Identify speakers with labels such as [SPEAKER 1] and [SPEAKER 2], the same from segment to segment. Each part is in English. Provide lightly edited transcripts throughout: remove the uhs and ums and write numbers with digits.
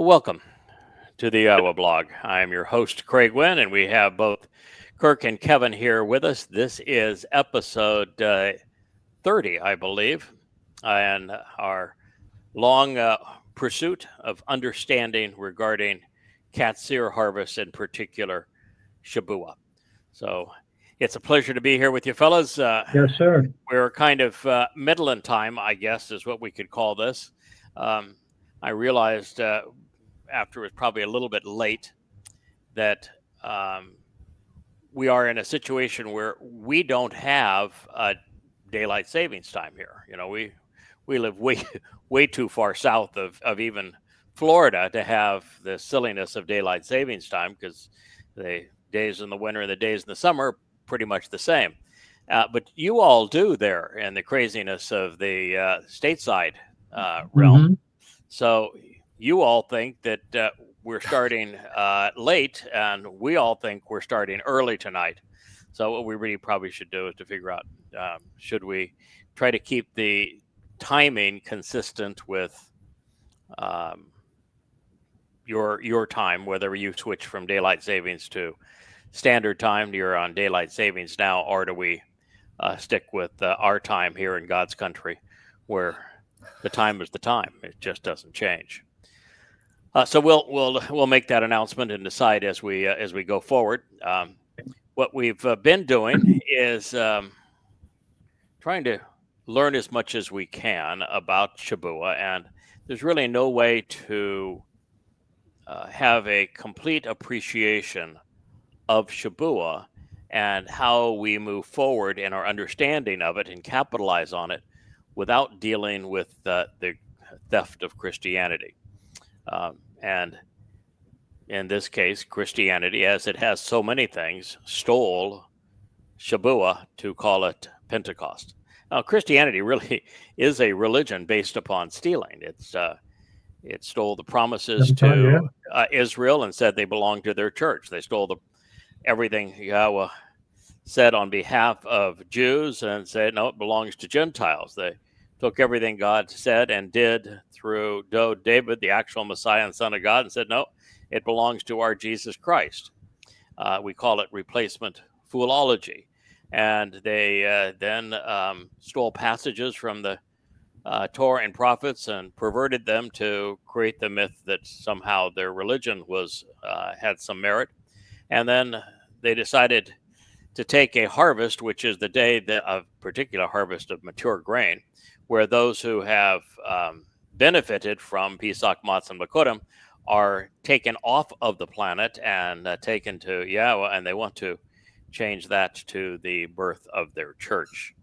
[SPEAKER 1] Well, welcome to the YAHOWAH blog. I am your host, Craig Winn, and we have both Kirk and Kevin here with us. This is episode 30, I believe, and our long pursuit of understanding regarding Qatsyr harvest, in particular Shabuah. So it's a pleasure to be here with you fellas.
[SPEAKER 2] Yes, sir.
[SPEAKER 1] We're kind of middle in time, I guess, is what we could call this. I realized after it was probably a little bit late that we are in a situation where we don't have a daylight savings time here. You know, we live way too far south of even Florida to have the silliness of daylight savings time, because the days in the winter and the days in the summer are pretty much the same. But you all do there in the craziness of the stateside realm.
[SPEAKER 2] Mm-hmm.
[SPEAKER 1] So you all think that we're starting late, and we all think we're starting early tonight. So what we really probably should do is to figure out, should we try to keep the timing consistent with your time, whether you switch from daylight savings to standard time, you're on daylight savings now, or do we stick with our time here in God's country, where the time is the time. It just doesn't change. So we'll make that announcement and decide as we go forward. What we've been doing is trying to learn as much as we can about Shabuah, and there's really no way to have a complete appreciation of Shabuah and how we move forward in our understanding of it and capitalize on it without dealing with the theft of Christianity. And in this case, Christianity, as it has so many things, stole Shabuah to call it Pentecost. Now, Christianity really is a religion based upon stealing. It stole the promises to Israel and said they belonged to their church. They stole everything Yahweh said on behalf of Jews and said, no, it belongs to Gentiles. They took everything God said and did through David, the actual Messiah and Son of God, and said, no, it belongs to our Jesus Christ. We call it replacement foolology. And they then stole passages from the Torah and prophets and perverted them to create the myth that somehow their religion had some merit. And then they decided to take a harvest, which is the day of particular harvest of mature grain, where those who have benefited from Pesach, Matzah, and Bakurim are taken off of the planet and taken to Yahweh, and they want to change that to the birth of their church.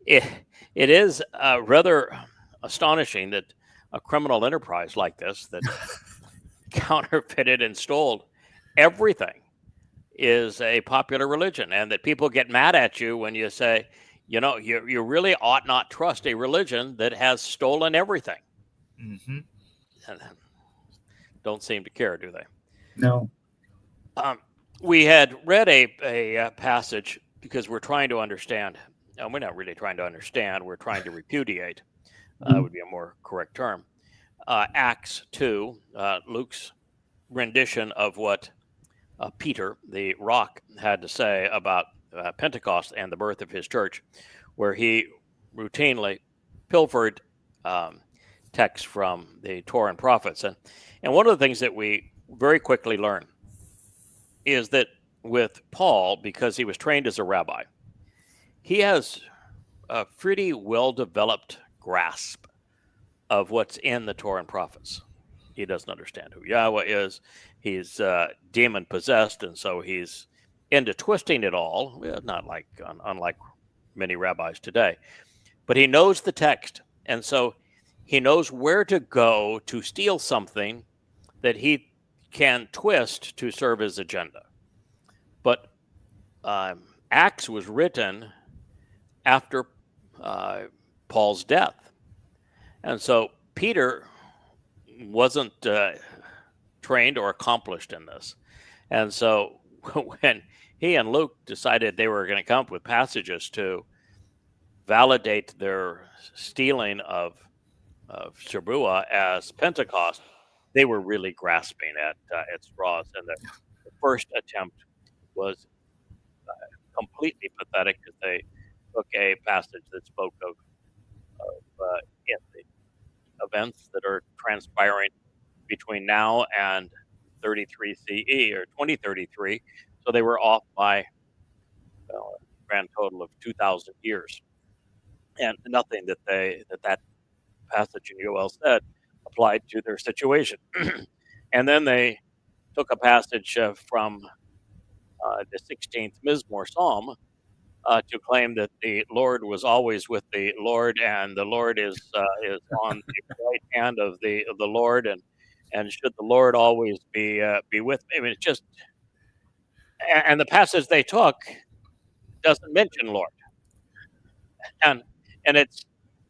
[SPEAKER 1] It is rather astonishing that a criminal enterprise like this that counterfeited and stole everything is a popular religion, and that people get mad at you when you say, you know, you really ought not trust a religion that has stolen everything.
[SPEAKER 3] Mm-hmm.
[SPEAKER 1] Don't seem to care, do they?
[SPEAKER 2] No.
[SPEAKER 1] We had read a passage because we're trying to understand, and we're not really trying to understand, we're trying to repudiate, would be a more correct term. Acts 2, Luke's rendition of what Peter, the rock, had to say about Pentecost and the birth of his church, where he routinely pilfered texts from the Torah and prophets. And one of the things that we very quickly learn is that with Paul, because he was trained as a rabbi, he has a pretty well-developed grasp of what's in the Torah and prophets. He doesn't understand who Yahweh is. He's demon-possessed, and so he's into twisting it all, not like unlike many rabbis today. But he knows the text, and so he knows where to go to steal something that he can twist to serve his agenda. But Acts was written after Paul's death. And so Peter wasn't trained or accomplished in this. And so when he and Luke decided they were going to come up with passages to validate their stealing of Shabuah as Pentecost, they were really grasping at straws, and the first attempt was completely pathetic because they took a passage that spoke of the events that are transpiring between now and 33 CE or 2033. So they were off by a grand total of 2,000 years, and nothing that passage in Yoel said applied to their situation. And then they took a passage from the 16th Mizmor Psalm to claim that the Lord was always with the Lord, and the Lord is on the right hand of the Lord, and should the Lord always be with me? I mean, it's just, and the passage they took doesn't mention Lord, and and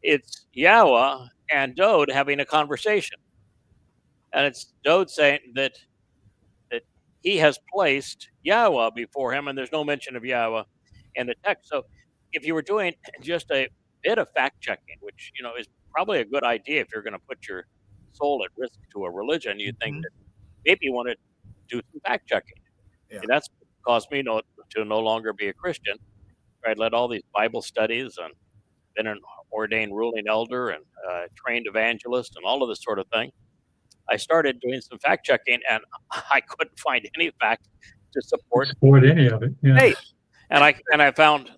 [SPEAKER 1] it's Yahweh and Dode having a conversation, and it's Dode saying that he has placed Yahweh before him, and there's no mention of Yahweh in the text. So if you were doing just a bit of fact checking, which is probably a good idea if you're going to put your soul at risk to a religion, you think that maybe you want to do some fact checking.
[SPEAKER 2] Yeah.
[SPEAKER 1] And that's caused me to no longer be a Christian. I'd led all these Bible studies and been an ordained ruling elder and trained evangelist and all of this sort of thing. I started doing some fact checking, and I couldn't find any facts to support
[SPEAKER 3] any of it. Yeah.
[SPEAKER 1] faith. And I found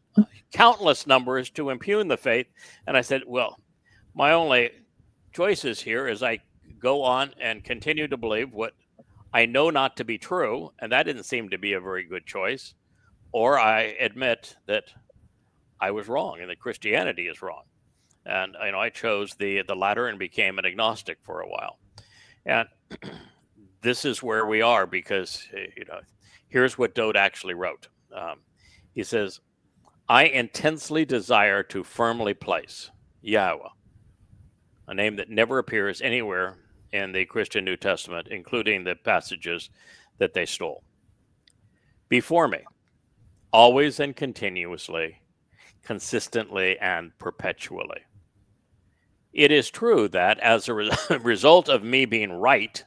[SPEAKER 1] countless numbers to impugn the faith. And I said, well, my only choices here is I go on and continue to believe what I know not to be true, and that didn't seem to be a very good choice, or I admit that I was wrong and that Christianity is wrong. And I chose the latter and became an agnostic for a while. And this is where we are because, here's what Dode actually wrote. He says, I intensely desire to firmly place Yahweh, a name that never appears anywhere in the Christian New Testament, including the passages that they stole, before me, always and continuously, consistently and perpetually. It is true that as a result of me being right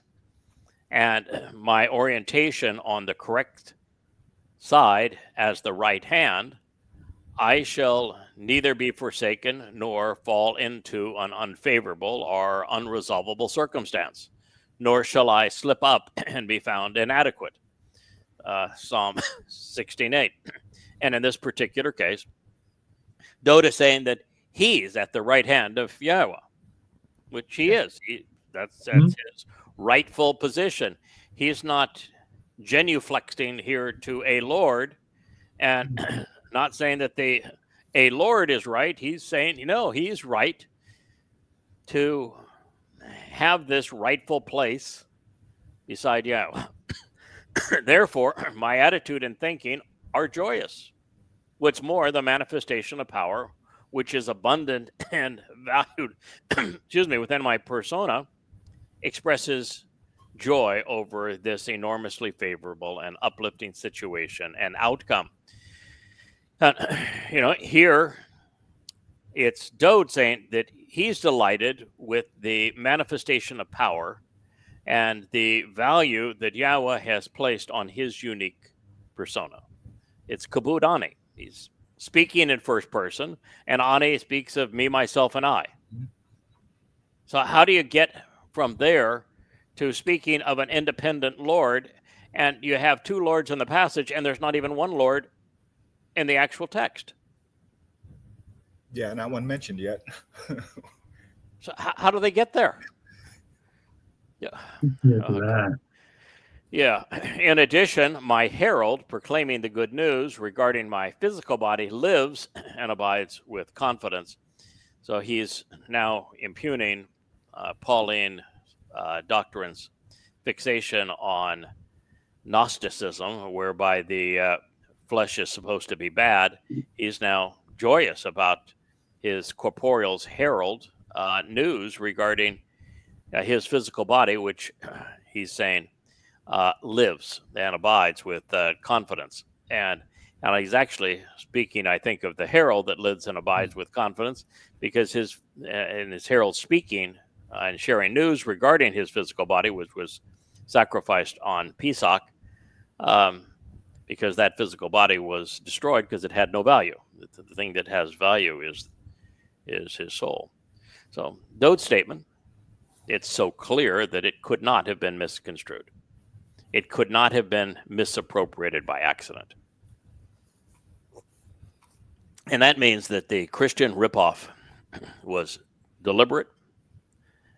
[SPEAKER 1] and my orientation on the correct side as the right hand, I shall neither be forsaken nor fall into an unfavorable or unresolvable circumstance, nor shall I slip up and be found inadequate. Psalm 16:8. And in this particular case, Dode is saying that he's at the right hand of Yahweh, which he is. That's his rightful position. He's not genuflexing here to a Lord and not saying that a Lord is right. He's saying, he's right to have this rightful place beside Yahweh. Therefore, my attitude and thinking are joyous. What's more, the manifestation of power, which is abundant and valued, within my persona, expresses joy over this enormously favorable and uplifting situation and outcome. Here it's Dode saying that he's delighted with the manifestation of power and the value that Yahweh has placed on his unique persona. It's Kabud Ani. He's speaking in first person, and Ani speaks of me, myself, and I. So how do you get from there to speaking of an independent Lord, and you have two Lords in the passage, and there's not even one Lord in the actual text?
[SPEAKER 2] Yeah, not one mentioned yet.
[SPEAKER 1] So how do they get there? Yeah. Okay. Yeah. In addition, my herald proclaiming the good news regarding my physical body lives and abides with confidence. So he's now impugning Pauline doctrine's fixation on Gnosticism, whereby the flesh is supposed to be bad. He's now joyous about his corporeal's herald news regarding his physical body, which he's saying lives and abides with confidence. And And he's actually speaking, I think, of the herald that lives and abides with confidence, because in his herald speaking and sharing news regarding his physical body, which was sacrificed on Pesach, because that physical body was destroyed because it had no value. The thing that has value is his soul. So Dode's statement, it's so clear that it could not have been misconstrued. It could not have been misappropriated by accident. And that means that the Christian ripoff was deliberate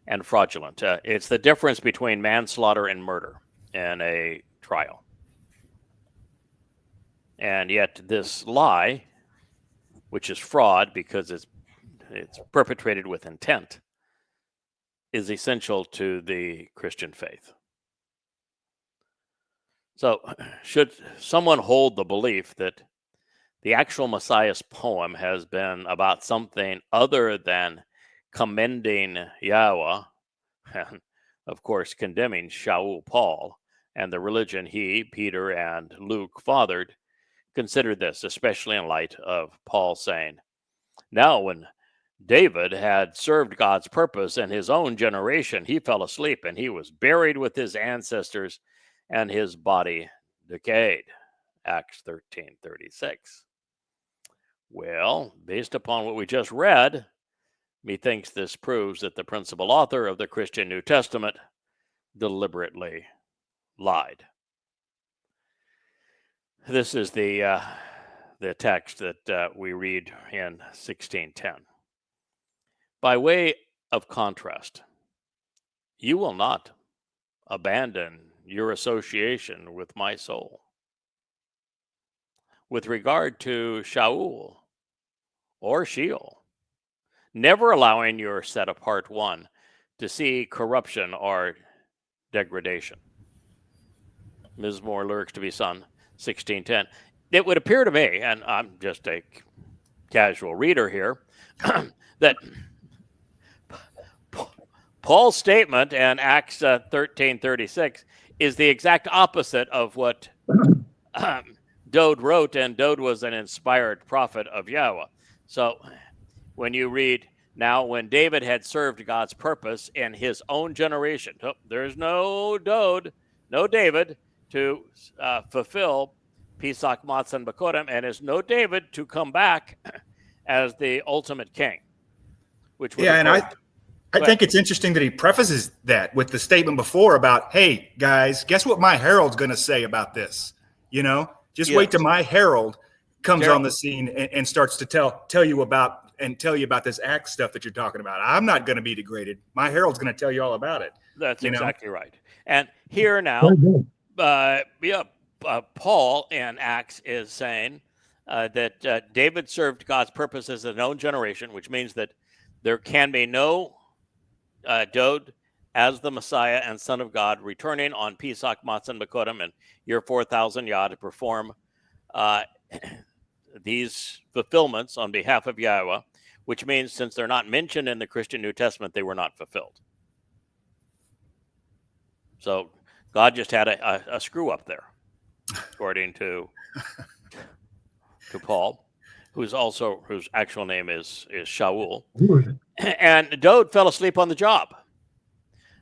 [SPEAKER 1] and fraudulent. It's the difference between manslaughter and murder in a trial. And yet this lie, which is fraud because it's perpetrated with intent, is essential to the Christian faith. So should someone hold the belief that the actual Messiah's poem has been about something other than commending Yahweh, and of course condemning Shaul Paul and the religion he, Peter, and Luke fathered, consider this, especially in light of Paul saying, "Now when David had served God's purpose in his own generation, he fell asleep and he was buried with his ancestors and his body decayed." Acts 13:36. Well, based upon what we just read, methinks this proves that the principal author of the Christian New Testament deliberately lied. This is the text that we read in 16:10. By way of contrast, you will not abandon your association with my soul. With regard to Shaul or Sheol, never allowing your set apart one to see corruption or degradation. Mizmor lyrics to be sung, 16:10. It would appear to me, and I'm just a casual reader here, that Paul's statement in Acts 13:36 is the exact opposite of what Dode wrote, and Dode was an inspired prophet of Yahweh. So when you read, "Now when David had served God's purpose in his own generation," there's no Dode, no David to fulfill Pesach, Matzah, and Bakodim, and there's no David to come back as the ultimate king. Which would
[SPEAKER 2] and I think it's interesting that he prefaces that with the statement before about, "Hey guys, guess what my herald's going to say about this? You know, just wait till my herald comes on the scene and starts to tell you about this act stuff that you're talking about. I'm not going to be degraded. My herald's going to tell you all about it."
[SPEAKER 1] That's exactly right. And here now, Paul in Acts is saying that David served God's purposes in his own generation, which means that there can be no Dode as the Messiah and Son of God returning on Pesach, Matzah, and Bakodim and year 4000 Yah to perform these fulfillments on behalf of Yahweh, which means since they're not mentioned in the Christian New Testament, they were not fulfilled. So God just had a screw up there, according to Paul, whose actual name is Shaul. And Dode fell asleep on the job.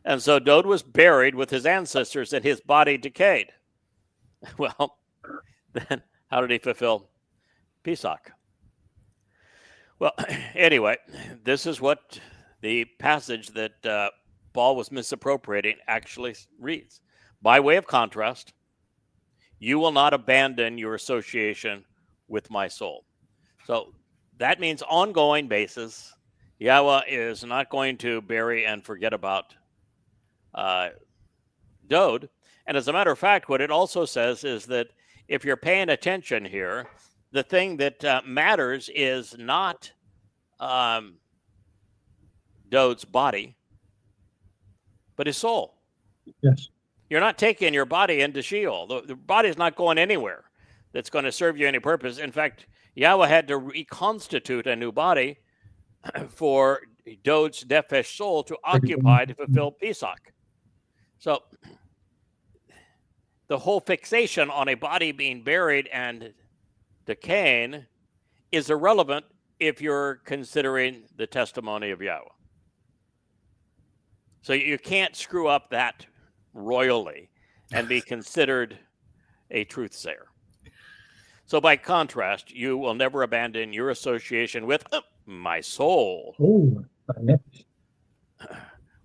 [SPEAKER 1] And so Dode was buried with his ancestors and his body decayed. Well, then how did he fulfill Pesach? Well, anyway, this is what the passage that Paul was misappropriating actually reads. By way of contrast, you will not abandon your association with my soul. So that means ongoing basis. Yahweh is not going to bury and forget about Dode. And as a matter of fact, what it also says is that if you're paying attention here, the thing that matters is not Dode's body, but his soul.
[SPEAKER 3] Yes.
[SPEAKER 1] You're not taking your body into Sheol. The body is not going anywhere that's going to serve you any purpose. In fact, Yahweh had to reconstitute a new body for Dode's nefesh soul to occupy to fulfill Pesach. So the whole fixation on a body being buried and to Cain is irrelevant if you're considering the testimony of Yahweh. So you can't screw up that royally and be considered a truthsayer. So by contrast, you will never abandon your association with my soul.
[SPEAKER 3] Oh,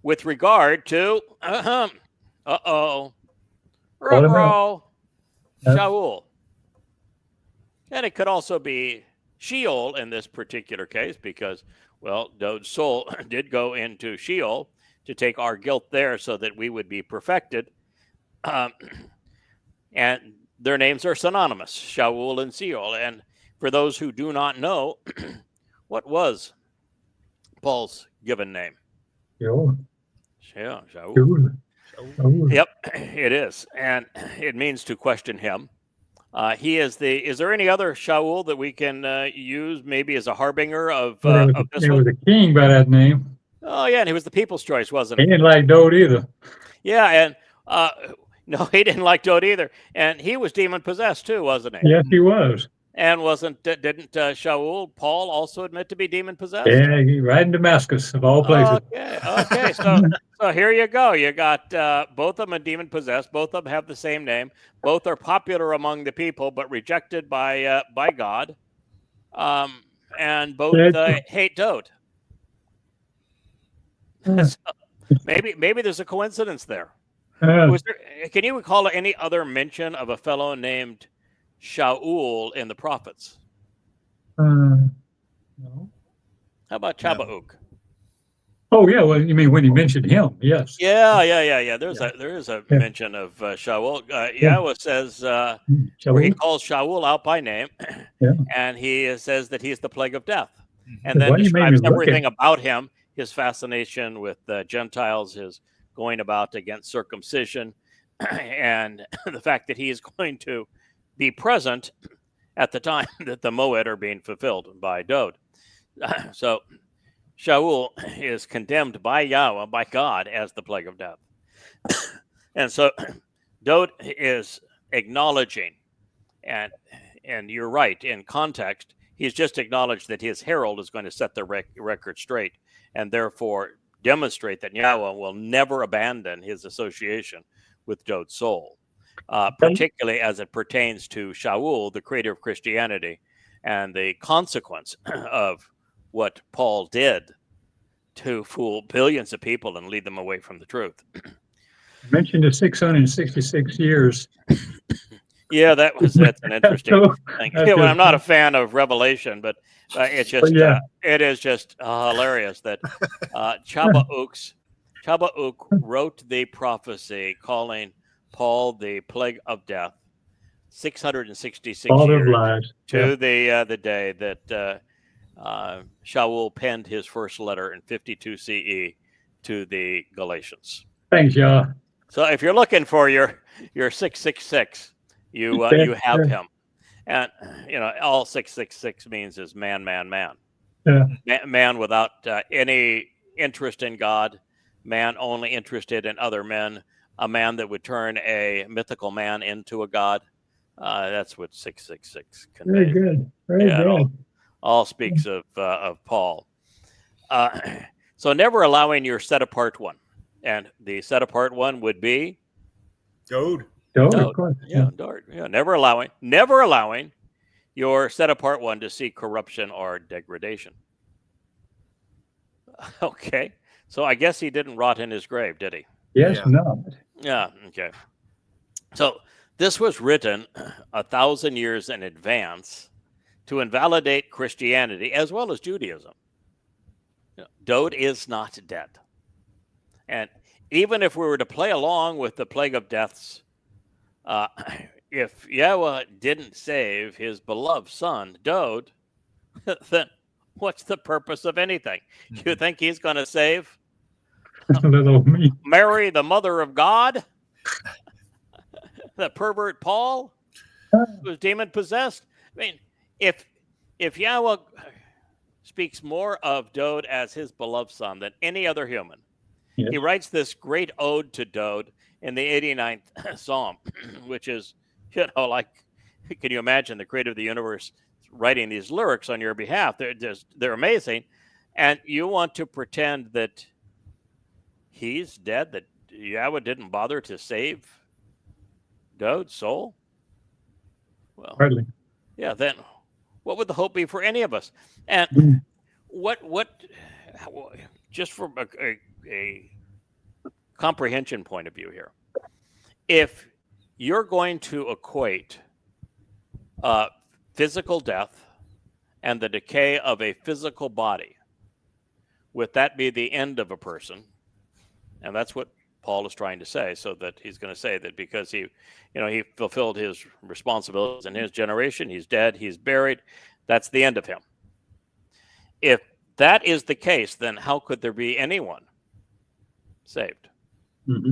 [SPEAKER 1] With regard to, Shaul. And it could also be Sheol in this particular case because, well, Dod's soul did go into Sheol to take our guilt there so that we would be perfected. And their names are synonymous, Shaul and Sheol. And for those who do not know, what was Paul's given name?
[SPEAKER 3] Shaul.
[SPEAKER 1] Yeah, Shaul.
[SPEAKER 3] Shaul.
[SPEAKER 1] Yep, it is. And it means to question him. He is is there any other Shaul that we can use maybe as a harbinger of this one?
[SPEAKER 3] There was a king by that name.
[SPEAKER 1] Oh, yeah, and he was the people's choice, wasn't
[SPEAKER 3] He
[SPEAKER 1] he?
[SPEAKER 3] didn't like Dode either.
[SPEAKER 1] Yeah, and no, he didn't like Dode either. And he was demon-possessed too, wasn't he?
[SPEAKER 3] Yes, he was.
[SPEAKER 1] And didn't Shaul, Paul, also admit to be demon-possessed?
[SPEAKER 3] Yeah, right in Damascus, of all places.
[SPEAKER 1] Okay. So here you go. You got both of them are demon-possessed. Both of them have the same name. Both are popular among the people, but rejected by God. And both hate Dode. So maybe there's a coincidence there. Can you recall any other mention of a fellow named Shaul in the prophets?
[SPEAKER 3] No.
[SPEAKER 1] How about Chabauk?
[SPEAKER 3] Oh yeah, well, you mean when he mentioned him? Yes.
[SPEAKER 1] Yeah. There is a mention of Shaul. Yahweh says where he calls Shaul out by name, and he says that he's the plague of death, and then describes everything about him: his fascination with Gentiles, his going about against circumcision, and the fact that he is going to be present at the time that the Moed are being fulfilled by Dode. So Shaul is condemned by Yahweh, by God, as the plague of death. And so Dode is acknowledging, and you're right, in context, he's just acknowledged that his herald is going to set the record straight and therefore demonstrate that Yahweh will never abandon his association with Dode's soul, particularly as it pertains to Shaul, the creator of Christianity, and the consequence of what Paul did to fool billions of people and lead them away from the truth.
[SPEAKER 3] You mentioned the 666 years.
[SPEAKER 1] Yeah, that's an interesting thing. Well, I'm not a fan of Revelation, but it's just it is just hilarious that Chabauk wrote the prophecy calling Paul the plague of death 666 years to the day that Shaul penned his first letter in 52 CE to the Galatians.
[SPEAKER 3] Thanks, y'all.
[SPEAKER 1] So if you're looking for your 666, you have him, and all 666 means is man.
[SPEAKER 3] Yeah.
[SPEAKER 1] Man without any interest in God, man only interested in other men, a man that would turn a mythical man into a god. That's what 666 conveys.
[SPEAKER 3] Very good. Very good.
[SPEAKER 1] All speaks of Paul. So never allowing your set apart one, and the set apart one would be
[SPEAKER 2] Dode.
[SPEAKER 3] Of course.
[SPEAKER 1] Dode. Yeah, never allowing your set apart one to see corruption or degradation. Okay, so I guess he didn't rot in his grave, did he?
[SPEAKER 3] Yes, no.
[SPEAKER 1] Yeah. Okay. So this was written 1,000 years in advance to invalidate Christianity as well as Judaism. Dode is not dead. And even if we were to play along with the plague of deaths, if Yahweh didn't save his beloved son, Dode, then what's the purpose of anything? You think he's going to save Mary, the mother of God? The pervert Paul, who was demon-possessed? I mean, if Yahweh speaks more of Dode as his beloved son than any other human, he writes this great ode to Dode in the 89th Psalm, which is, like can you imagine the creator of the universe writing these lyrics on your behalf? They're amazing. And you want to pretend that he's dead, that Yahweh didn't bother to save Dode's soul? Well,
[SPEAKER 3] Hardly.
[SPEAKER 1] yeah, then what would the hope be for any of us? And what just from a comprehension point of view here, if you're going to equate physical death and the decay of a physical body, would that be the end of a person? And that's what Paul is trying to say. So that he's going to say that because he fulfilled his responsibilities in his generation, he's dead, he's buried, that's the end of him. If that is the case, then how could there be anyone saved?
[SPEAKER 3] Mm-hmm.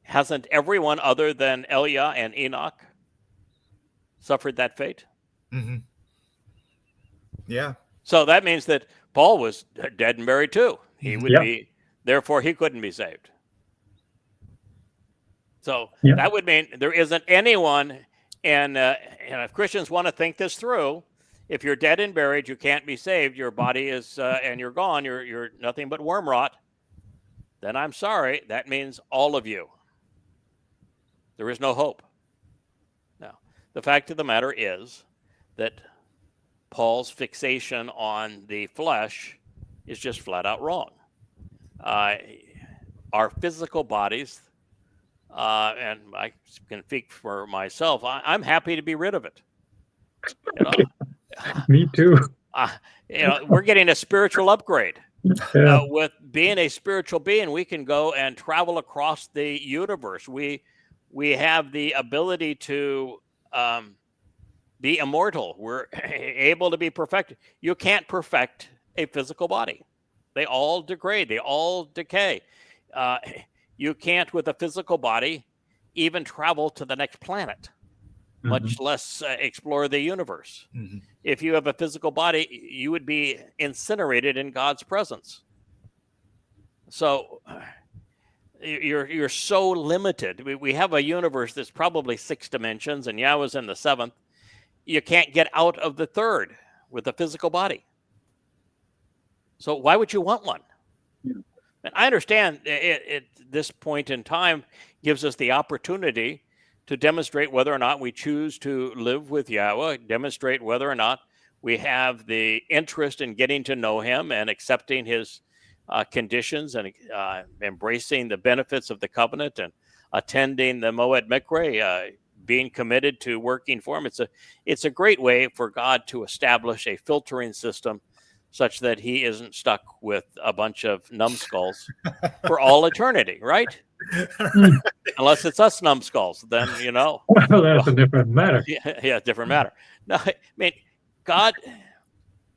[SPEAKER 1] Hasn't everyone other than Eliah and Enoch suffered that fate?
[SPEAKER 2] Mm-hmm. Yeah.
[SPEAKER 1] So that means that Paul was dead and buried too. He would be, therefore he couldn't be saved. So that would mean there isn't anyone, and if Christians want to think this through, if you're dead and buried, you can't be saved, your body is, and you're gone, you're nothing but worm rot, then I'm sorry, that means all of you. There is no hope. Now, the fact of the matter is that Paul's fixation on the flesh is just flat out wrong. Our physical bodies, and I can speak for myself, I'm happy to be rid of it.
[SPEAKER 3] Me too.
[SPEAKER 1] We're getting a spiritual upgrade. With being a spiritual being, we can go and travel across the universe. We have the ability to be immortal. We're able to be perfected. You can't perfect a physical body. They all degrade. They all decay. You can't, with a physical body, even travel to the next planet, much less explore the universe. Mm-hmm. If you have a physical body, you would be incinerated in God's presence. So you're so limited. We have a universe that's probably 6 dimensions, and Yahweh's in the 7th. You can't get out of the 3rd with a physical body. So why would you want one? Yeah. And I understand this point in time gives us the opportunity to demonstrate whether or not we choose to live with Yahweh, demonstrate whether or not we have the interest in getting to know him and accepting his conditions and embracing the benefits of the covenant and attending the Moed Mikre, being committed to working for him. It's a great way for God to establish a filtering system such that he isn't stuck with a bunch of numbskulls for all eternity, right? Unless it's us numbskulls, then,
[SPEAKER 3] Well, that's a different matter.
[SPEAKER 1] Yeah, different matter. No, I mean, God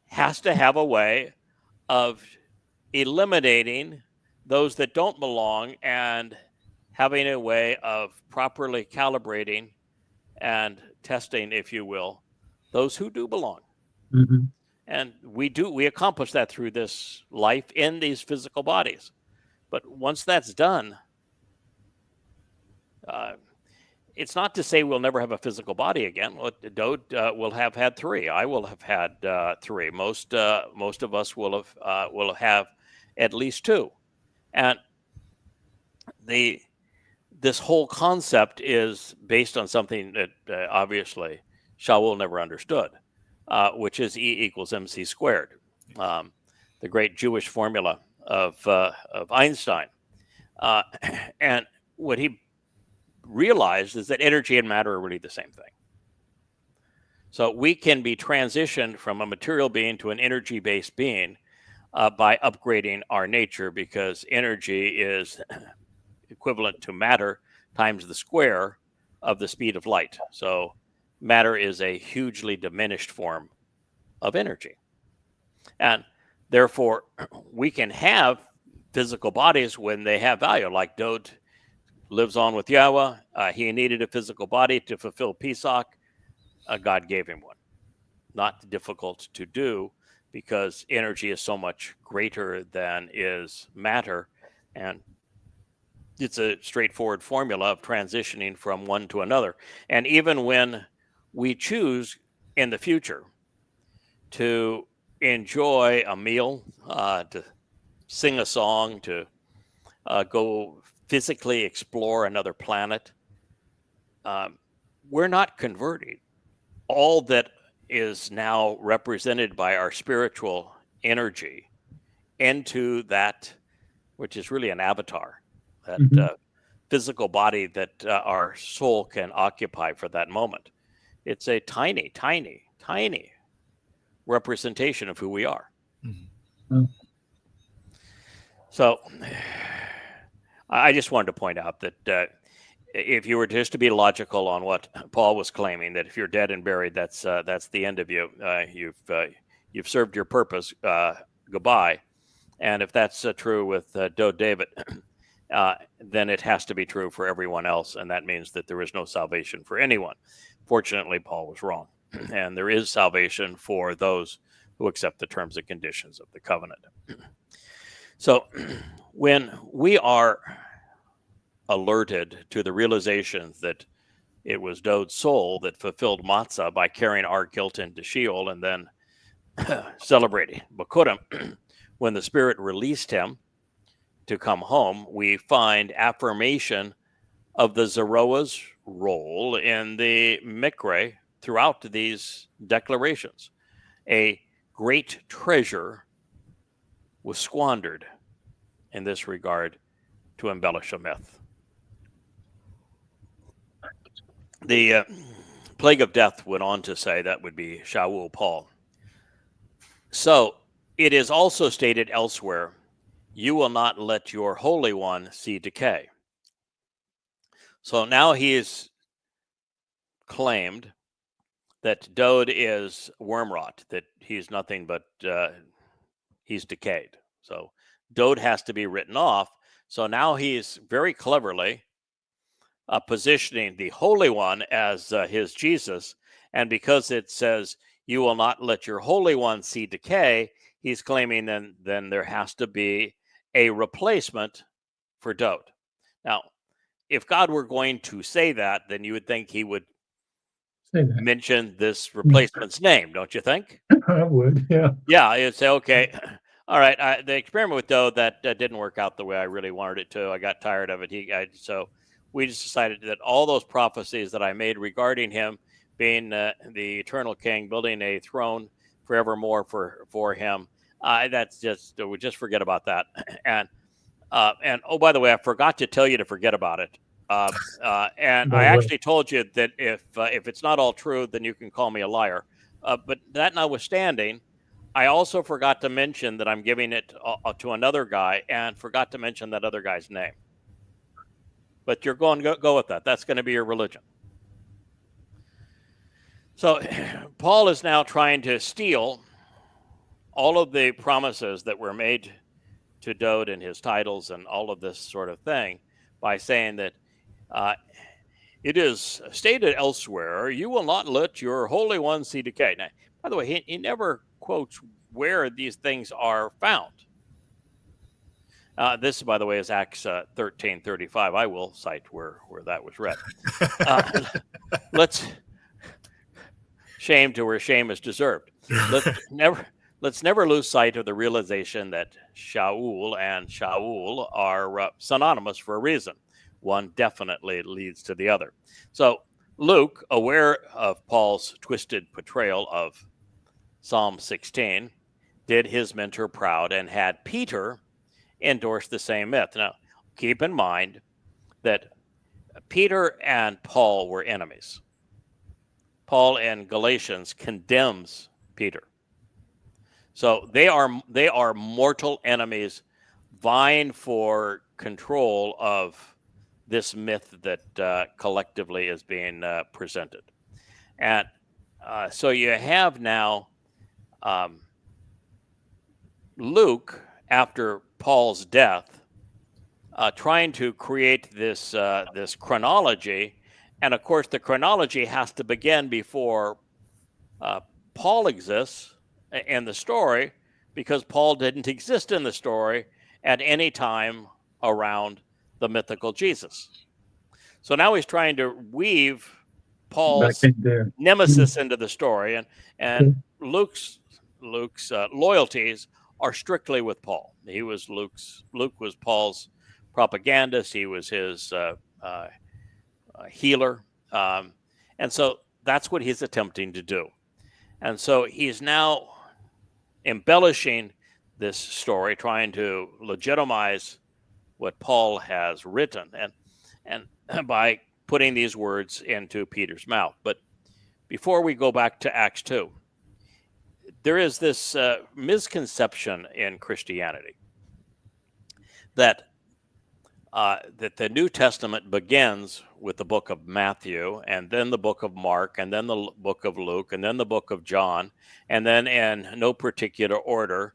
[SPEAKER 1] has to have a way of eliminating those that don't belong and having a way of properly calibrating and testing, if you will, those who do belong. Mm-hmm. And we accomplish that through this life in these physical bodies. But once that's done, it's not to say we'll never have a physical body again. Dode will have had 3. I will have had 3. Most of us will have at least 2. And this whole concept is based on something that obviously Shaul never understood, which is E equals MC squared, the great Jewish formula of Einstein. And what he realized is that energy and matter are really the same thing. So we can be transitioned from a material being to an energy-based being by upgrading our nature, because energy is equivalent to matter times the square of the speed of light. So matter is a hugely diminished form of energy. And therefore, we can have physical bodies when they have value, like Dode lives on with Yahweh. He needed a physical body to fulfill Pesach. God gave him one. Not difficult to do, because energy is so much greater than is matter. And it's a straightforward formula of transitioning from one to another. And even when we choose in the future to enjoy a meal, to sing a song, to go physically explore another planet, we're not converting all that is now represented by our spiritual energy into that which is really an avatar, that physical body that our soul can occupy for that moment. It's a tiny, tiny, tiny representation of who we are.
[SPEAKER 3] Mm-hmm.
[SPEAKER 1] So I just wanted to point out that if you were just to be logical on what Paul was claiming, that if you're dead and buried, that's the end of you. You've served your purpose. Goodbye. And if that's true with Dode David, then it has to be true for everyone else, and that means that there is no salvation for anyone. Fortunately, Paul was wrong, and there is salvation for those who accept the terms and conditions of the covenant. So when we are alerted to the realization that it was Dode's soul that fulfilled matzah by carrying our guilt into Sheol and then celebrating Bikurim, when the Spirit released him to come home, we find affirmation of the Zeroah's role in the Mikre throughout these declarations. A great treasure was squandered in this regard to embellish a myth. The plague of death went on to say that would be Shaul Paul. So it is also stated elsewhere, you will not let your Holy One see decay. So now he is claimed that Dode is worm rot, that he's nothing but he's decayed. So Dode has to be written off. So now he's very cleverly positioning the Holy One as his Jesus. And because it says, you will not let your Holy One see decay, he's claiming then there has to be a replacement for Dode. Now, if God were going to say that, then you would think he would mention this replacement's name, don't you think?
[SPEAKER 3] I would, yeah.
[SPEAKER 1] Yeah, you'd say, okay, all right, the experiment with Dode, that didn't work out the way I really wanted it to. I got tired of it. So we just decided that all those prophecies that I made regarding him being the eternal king, building a throne forevermore for him, that's we just forget about that. And oh, by the way, I forgot to tell you to forget about it. And I actually told you that if it's not all true, then you can call me a liar. But that notwithstanding, I also forgot to mention that I'm giving it to another guy, and forgot to mention that other guy's name. But you're going to go with that. That's going to be your religion. So Paul is now trying to steal all of the promises that were made to Dode and his titles and all of this sort of thing by saying that it is stated elsewhere, you will not let your Holy One see decay. Now, by the way, he never quotes where these things are found. This, by the way, is Acts 13:35. I will cite where that was read. Shame to where shame is deserved. Let's never lose sight of the realization that Shaul and Shaul are synonymous for a reason. One definitely leads to the other. So Luke, aware of Paul's twisted portrayal of Psalm 16, did his mentor proud and had Peter endorse the same myth. Now, keep in mind that Peter and Paul were enemies. Paul in Galatians condemns Peter. So they are mortal enemies vying for control of this myth that collectively is being presented. And so you have now Luke, after Paul's death, trying to create this chronology. And of course, the chronology has to begin before Paul exists in the story, because Paul didn't exist in the story at any time around the mythical Jesus. So now he's trying to weave Paul's nemesis into the story, and Luke's loyalties are strictly with Paul. Luke was Paul's propagandist. He was his healer, and so that's what he's attempting to do. And so he's now embellishing this story, trying to legitimize what Paul has written, and by putting these words into Peter's mouth. But before we go back to Acts 2, there is this misconception in Christianity that the New Testament begins with the book of Matthew, and then the book of Mark, and then the book of Luke, and then the book of John, and then in no particular order,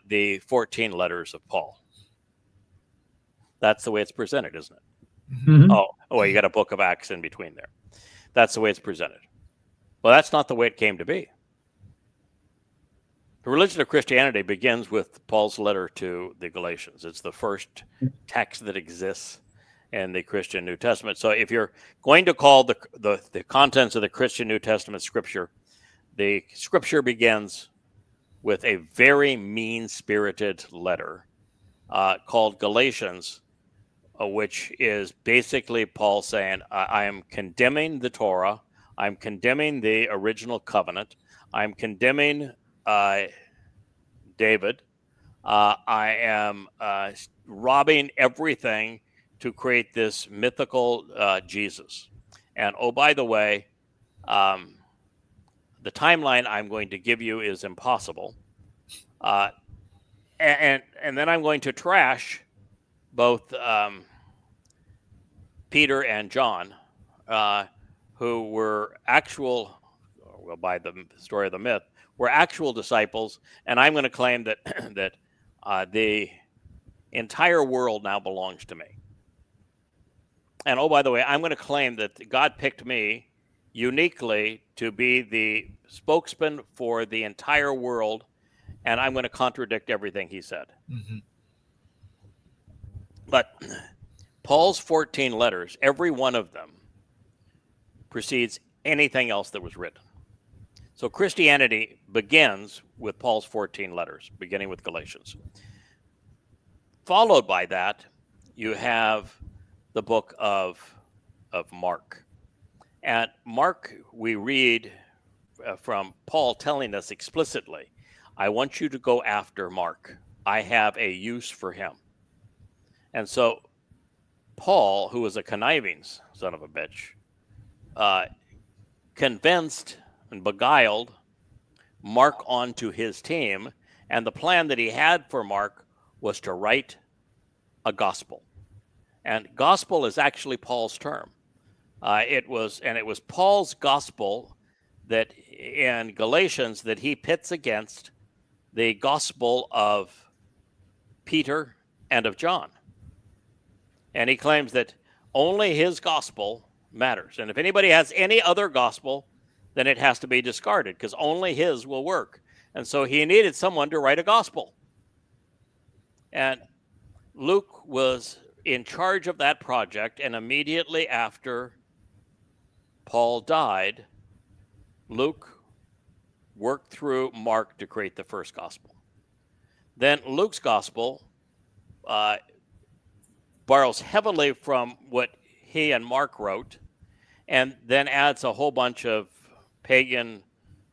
[SPEAKER 1] the 14 letters of Paul. That's the way it's presented, isn't it?
[SPEAKER 3] Mm-hmm.
[SPEAKER 1] Oh, you got a book of Acts in between there. That's the way it's presented. Well, that's not the way it came to be. The religion of Christianity begins with Paul's letter to the Galatians. It's the first text that exists in the Christian New Testament. So if you're going to call the contents of the Christian New Testament scripture, the scripture begins with a very mean-spirited letter called Galatians, which is basically Paul saying, I am condemning the Torah, I'm condemning the original covenant, I'm condemning David, I am robbing everything to create this mythical Jesus. And oh, by the way, the timeline I'm going to give you is impossible. And then I'm going to trash both Peter and John, who were actual, well, by the story of the myth, were actual disciples, and I'm going to claim that the entire world now belongs to me. And oh, by the way, I'm going to claim that God picked me uniquely to be the spokesman for the entire world, and I'm going to contradict everything he said. Mm-hmm. But Paul's 14 letters, every one of them precedes anything else that was written. So Christianity begins with Paul's 14 letters, beginning with Galatians. Followed by that, you have the book of Mark. And Mark, we read from Paul telling us explicitly, I want you to go after Mark. I have a use for him. And so Paul, who was a conniving son of a bitch, convinced and beguiled Mark onto his team. And the plan that he had for Mark was to write a gospel. And gospel is actually Paul's term. It was Paul's gospel that in Galatians that he pits against the gospel of Peter and of John. And he claims that only his gospel matters. And if anybody has any other gospel, then it has to be discarded because only his will work. And so he needed someone to write a gospel. And Luke was in charge of that project. And immediately after Paul died, Luke worked through Mark to create the first gospel. Then Luke's gospel borrows heavily from what he and Mark wrote, and then adds a whole bunch of pagan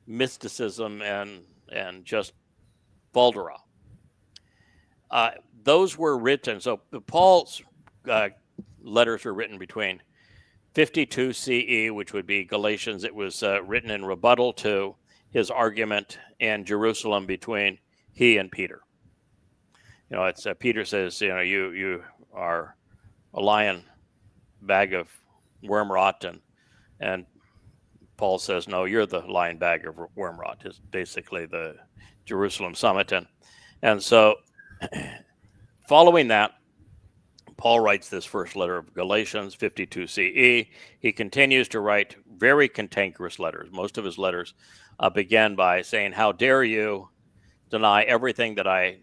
[SPEAKER 1] mysticism and just Balderah. Those were written, so Paul's letters were written between 52 CE, which would be Galatians. It was written in rebuttal to his argument in Jerusalem between he and Peter. You know, it's Peter says, you know, you are a lion bag of worm rot, and Paul says, no, you're the lion bag of worm rot. Is basically the Jerusalem summit, and so following that, Paul writes this first letter of Galatians, 52 CE. He continues to write very cantankerous letters. Most of his letters began by saying, "How dare you deny everything that I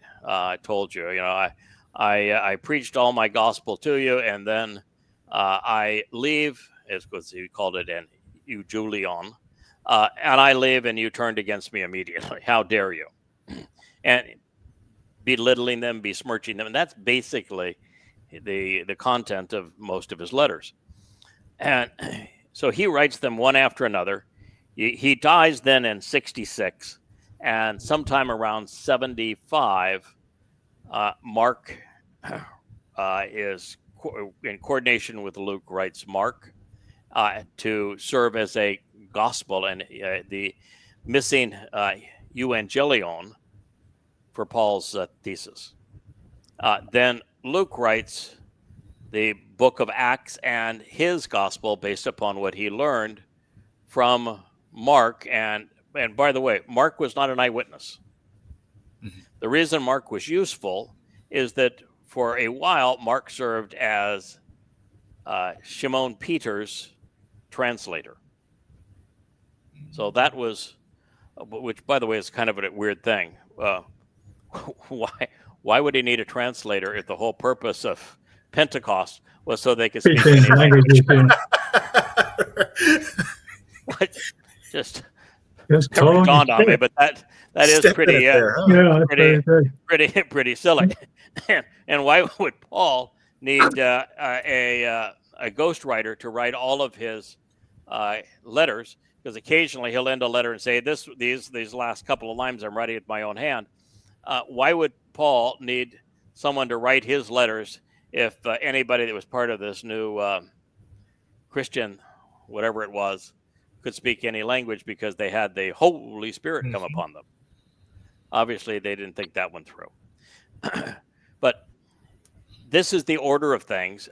[SPEAKER 1] told you? You know, I preached all my gospel to you, and then I leave as he called it, an eujulion, and I live and you turned against me immediately. How dare you? And belittling them, besmirching them. And that's basically the content of most of his letters. And so he writes them one after another. He dies then in 66, and sometime around 75, Mark is in coordination with Luke, writes Mark to serve as a gospel and the missing evangelion for Paul's thesis. Then Luke writes the book of Acts and his gospel based upon what he learned from Mark. And by the way, Mark was not an eyewitness. Mm-hmm. The reason Mark was useful is that for a while, Mark served as Shimon Peter's translator. So that was, which by the way is kind of a weird thing. Why would he need a translator if the whole purpose of Pentecost was so they could speak any language? just never dawned on me, but that is pretty pretty silly. And why would Paul need a ghostwriter to write all of his letters? Because occasionally he'll end a letter and say, these last couple of lines I'm writing with my own hand. Why would Paul need someone to write his letters if anybody that was part of this new Christian, whatever it was, could speak any language because they had the Holy Spirit come upon them? Obviously, they didn't think that one through. But this is the order of things.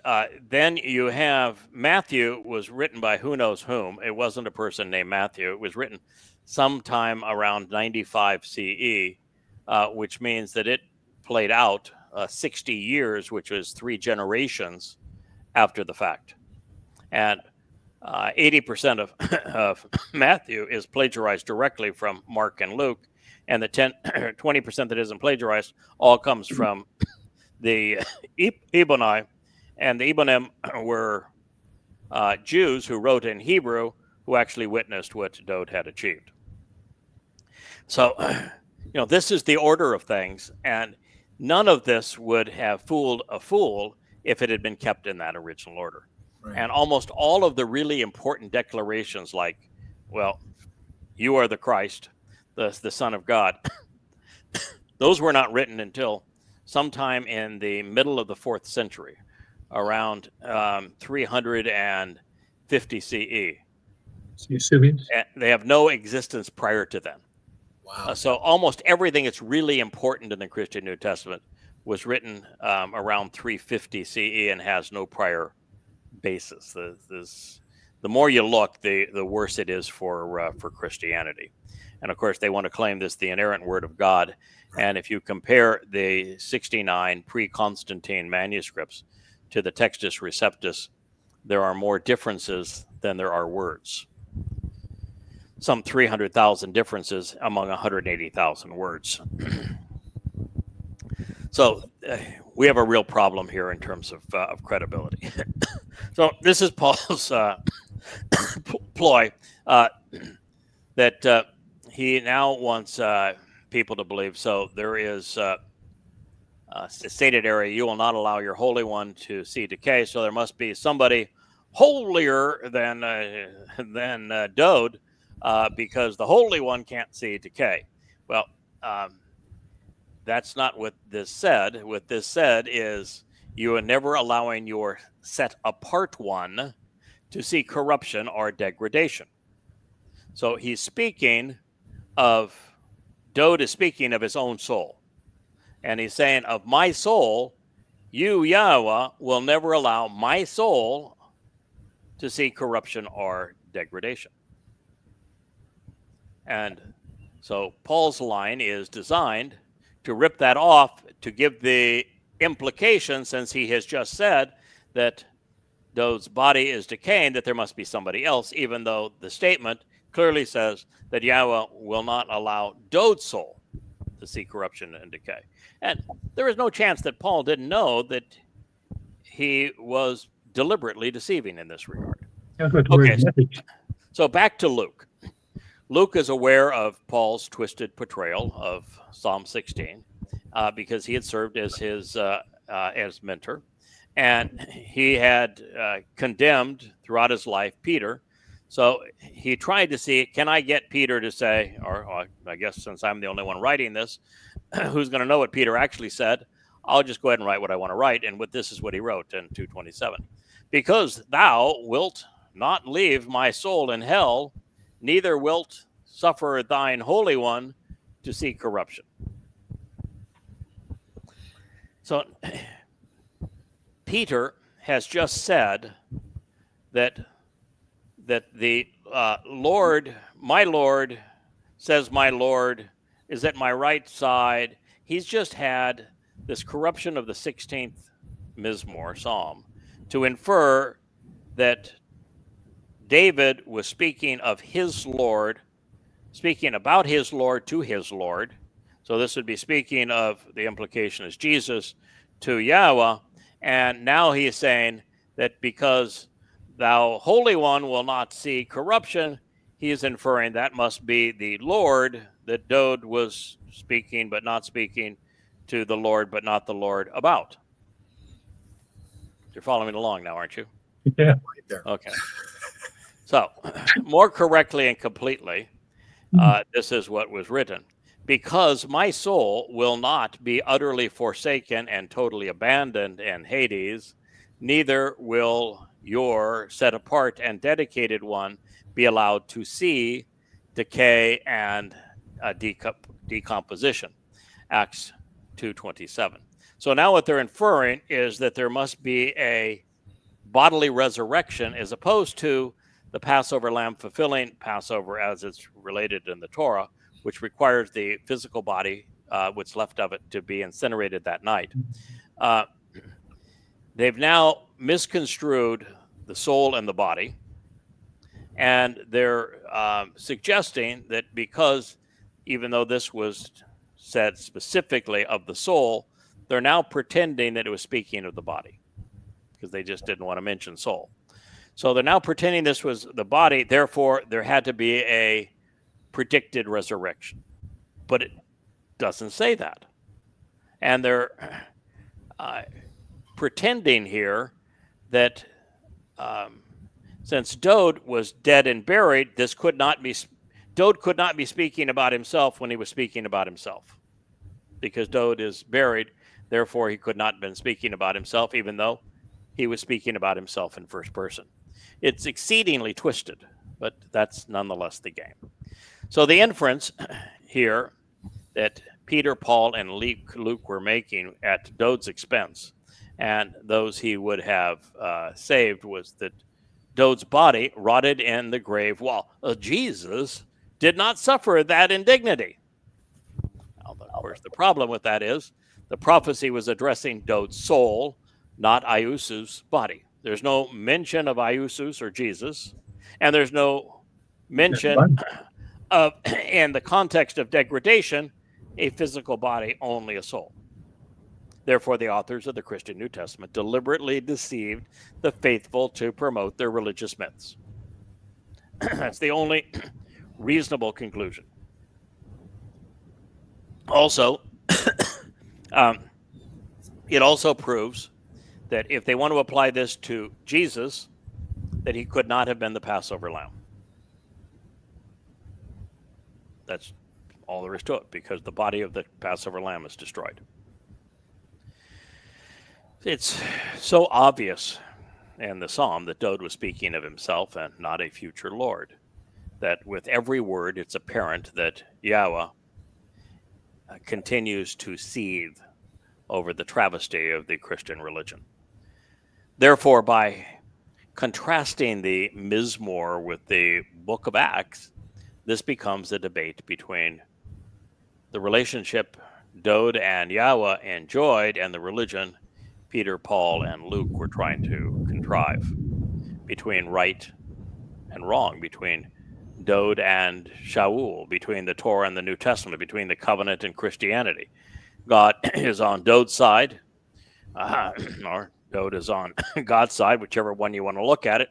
[SPEAKER 1] Then you have Matthew was written by who knows whom. It wasn't a person named Matthew. It was written sometime around 95 CE, which means that it played out 60 years, which was 3 generations after the fact. And 80% of Matthew is plagiarized directly from Mark and Luke. And the 20% that isn't plagiarized all comes from the Eboni. And the Ebonim were Jews who wrote in Hebrew who actually witnessed what Dowd had achieved. So, this is the order of things. And none of this would have fooled a fool if it had been kept in that original order. Right. And almost all of the really important declarations like, well, you are the Christ, the Son of God, those were not written until sometime in the middle of the 4th century, around 350 CE. They have no existence prior to then. Wow. So almost everything that's really important in the Christian New Testament was written around 350 CE and has no prior basis. The more you look, the worse it is for Christianity. And of course, they want to claim this the inerrant word of God. And if you compare the 69 pre-Constantine manuscripts to the Textus Receptus, there are more differences than there are words. Some 300,000 differences among 180,000 words. So we have a real problem here in terms of credibility. So this is Paul's ploy that he now wants people to believe. So there is a stated area, you will not allow your Holy One to see decay. So there must be somebody holier than Dowd, because the Holy One can't see decay. Well, that's not what this said. What this said is you are never allowing your set apart one to see corruption or degradation. So he's speaking of, Dowd is speaking of his own soul. And he's saying, of my soul, you, Yahowah, will never allow my soul to see corruption or degradation. And so Paul's line is designed to rip that off, to give the implication, since he has just said that Dowd's body is decaying, that there must be somebody else, even though the statement clearly says that Yahowah will not allow Dowd's soul to see corruption and decay. And there is no chance that Paul didn't know that he was deliberately deceiving in this regard.
[SPEAKER 3] That's what the word message.
[SPEAKER 1] So back to Luke. Luke is aware of Paul's twisted portrayal of Psalm 16 because he had served as his as mentor, and he had condemned throughout his life Peter. So he tried to see, can I get Peter to say, or I guess since I'm the only one writing this, who's going to know what Peter actually said? I'll just go ahead and write what I want to write. And this is what he wrote in 2:27. Because thou wilt not leave my soul in hell, neither wilt suffer thine Holy One to see corruption. So Peter has just said that the Lord, my Lord, says my Lord, is at my right side. He's just had this corruption of the 16th Mizmor Psalm to infer that David was speaking of his Lord, speaking about his Lord to his Lord. So this would be speaking of, the implication is Jesus to Yahweh. And now he is saying that because thou Holy One will not see corruption, he is inferring that must be the Lord that Dode was speaking, but not speaking to the Lord, but not the Lord about. You're following along now, aren't you?
[SPEAKER 3] Yeah.
[SPEAKER 2] Right there.
[SPEAKER 1] Okay. So, more correctly and completely, this is what was written. Because my soul will not be utterly forsaken and totally abandoned in Hades, neither will your set apart and dedicated one be allowed to see decay and decomposition. Acts 2:27. So now what they're inferring is that there must be a bodily resurrection as opposed to the Passover lamb fulfilling Passover as it's related in the Torah, which requires the physical body, what's left of it, to be incinerated that night. They've now misconstrued the soul and the body, and they're suggesting that because, even though this was said specifically of the soul, they're now pretending that it was speaking of the body because they just didn't want to mention soul. So they're now pretending this was the body, therefore there had to be a predicted resurrection. But it doesn't say that. And they're pretending here that since Dode was dead and buried, Dode could not be speaking about himself when he was speaking about himself. Because Dode is buried, therefore he could not have been speaking about himself, even though he was speaking about himself in first person. It's exceedingly twisted, but that's nonetheless the game. So the inference here that Peter, Paul, and Luke were making at Dode's expense, and those he would have saved, was that Dode's body rotted in the grave while Jesus did not suffer that indignity. Now, of course, the problem with that is the prophecy was addressing Dode's soul, not Iusu's body. There's no mention of Iusus or Jesus, and there's no mention of, in the context of degradation, a physical body, only a soul. Therefore, the authors of the Christian New Testament deliberately deceived the faithful to promote their religious myths. That's the only reasonable conclusion. Also, it also proves that if they want to apply this to Jesus, that he could not have been the Passover lamb. That's all there is to it, because the body of the Passover lamb is destroyed. It's so obvious in the psalm that Dode was speaking of himself and not a future Lord, that with every word it's apparent that Yahweh continues to seethe over the travesty of the Christian religion. Therefore, by contrasting the Mizmor with the book of Acts, this becomes a debate between the relationship Dode and Yahweh enjoyed and the religion Peter, Paul, and Luke were trying to contrive, between right and wrong, between Dode and Shaul, between the Torah and the New Testament, between the covenant and Christianity. God is on Dode's side, or Dode is on God's side, whichever one you want to look at it.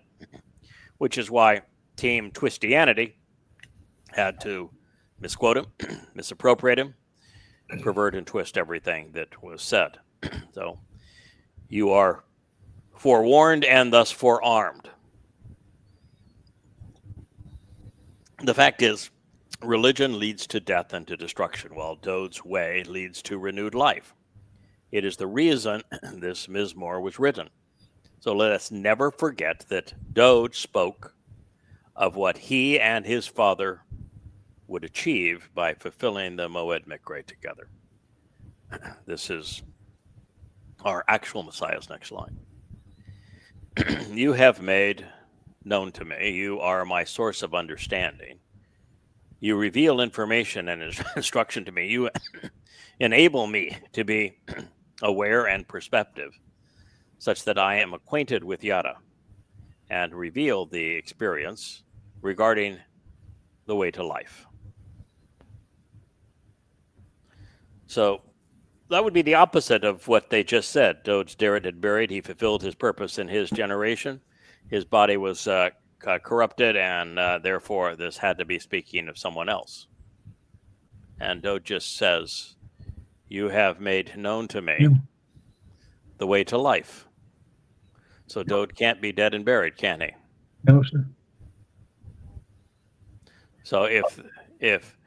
[SPEAKER 1] which is why Team Twistianity had to misquote him, misappropriate him, pervert and twist everything that was said. So you are forewarned and thus forearmed. The fact is, religion leads to death and to destruction, while Dode's way leads to renewed life. It is the reason this Mizmor was written. So let us never forget that Dode spoke of what he and his father would achieve by fulfilling the Moed Mikre together. This is our actual Messiah's next line. You have made known to me, you are my source of understanding. You reveal information and instruction to me. You enable me to be aware and perceptive, such that I am acquainted with Yada and reveal the experience regarding the way to life. So that would be the opposite of what they just said. Dode's Derek had buried. He fulfilled his purpose in his generation. His body was corrupted, and therefore this had to be speaking of someone else. And Dode just says, you have made known to me the way to life. So Dode can't be dead and buried, can he?
[SPEAKER 3] No, sir.
[SPEAKER 1] So if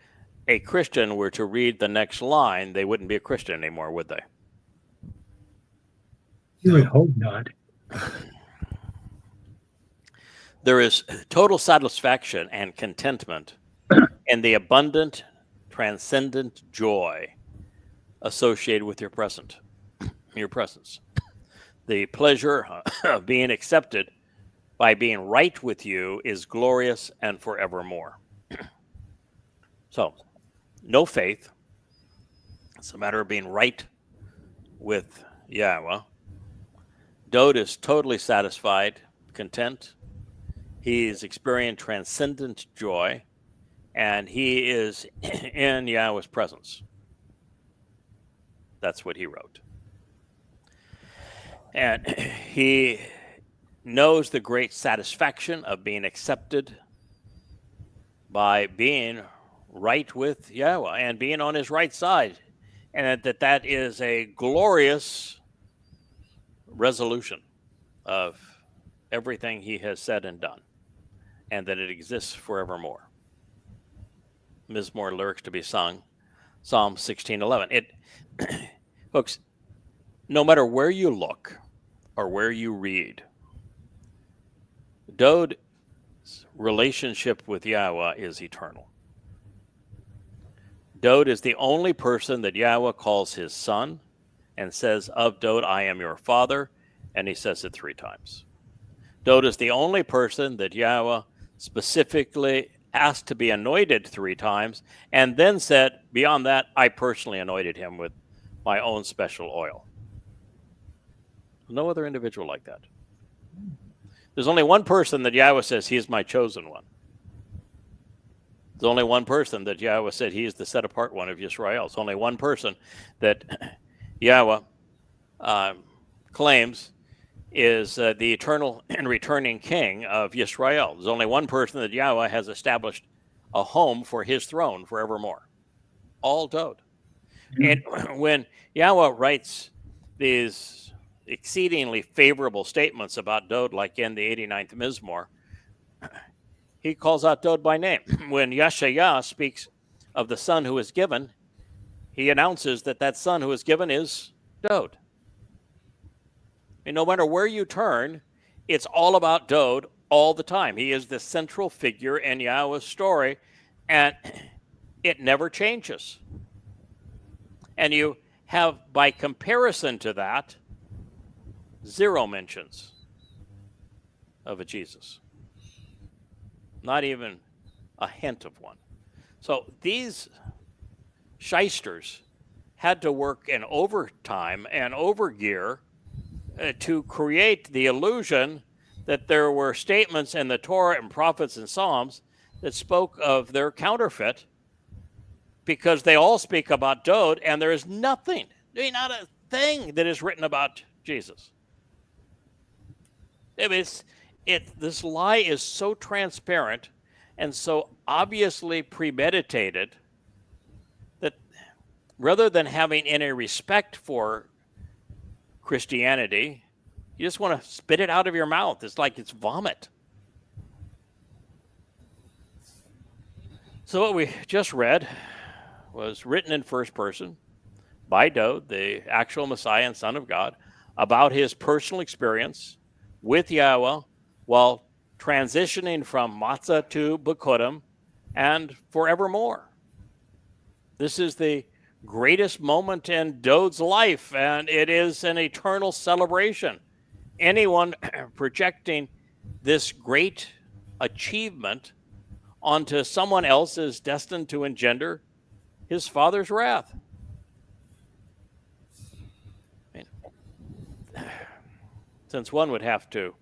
[SPEAKER 1] a Christian were to read the next line, they wouldn't be a Christian anymore, would they?
[SPEAKER 3] You would hope not.
[SPEAKER 1] There is total satisfaction and contentment in the abundant, transcendent joy associated with your presence. The pleasure of being accepted by being right with you is glorious and forevermore. So, no faith. It's a matter of being right with Yahweh. Dode is totally satisfied, content. He's experienced transcendent joy, and he is in Yahweh's presence. That's what he wrote. And he knows the great satisfaction of being accepted by being right with Yahweh and being on his right side, and that is a glorious resolution of everything he has said and done, and that it exists forevermore. Mizmor lyrics to be sung, Psalm 16:11. Folks, no matter where you look or where you read, Dode's relationship with Yahweh is eternal. Dode is the only person that Yahweh calls his son and says, of Dode, I am your father, and he says it 3 times. Dode is the only person that Yahweh specifically asked to be anointed 3 times, and then said, beyond that, I personally anointed him with my own special oil. No other individual like that. There's only one person that Yahweh says, he is my chosen one. There's only one person that Yahweh said, he is the set-apart one of Yisrael. It's only one person that Yahweh claims is the eternal and returning king of Yisrael. There's only one person that Yahweh has established a home for his throne forevermore. All Dode. And when Yahweh writes these exceedingly favorable statements about Dode, like in the 89th Mizmor, he calls out Dode by name. When Yeshayah speaks of the son who is given, he announces that that son who is given is Dode. And no matter where you turn, it's all about Dode all the time. He is the central figure in Yahweh's story, and it never changes. And you have, by comparison to that, 0 mentions of a Jesus. Not even a hint of one. So these shysters had to work in overtime and overgear to create the illusion that there were statements in the Torah and prophets and Psalms that spoke of their counterfeit, because they all speak about Dode, and there is nothing, not a thing that is written about Jesus. this lie is so transparent and so obviously premeditated that rather than having any respect for Christianity, you just want to spit it out of your mouth. It's like it's vomit. So what we just read was written in first person by Dode, the actual Messiah and Son of God, about his personal experience with Yahweh while transitioning from matzah to Bekudim and forevermore. This is the greatest moment in Dode's life, and it is an eternal celebration. Anyone projecting this great achievement onto someone else is destined to engender his father's wrath. Since one would have to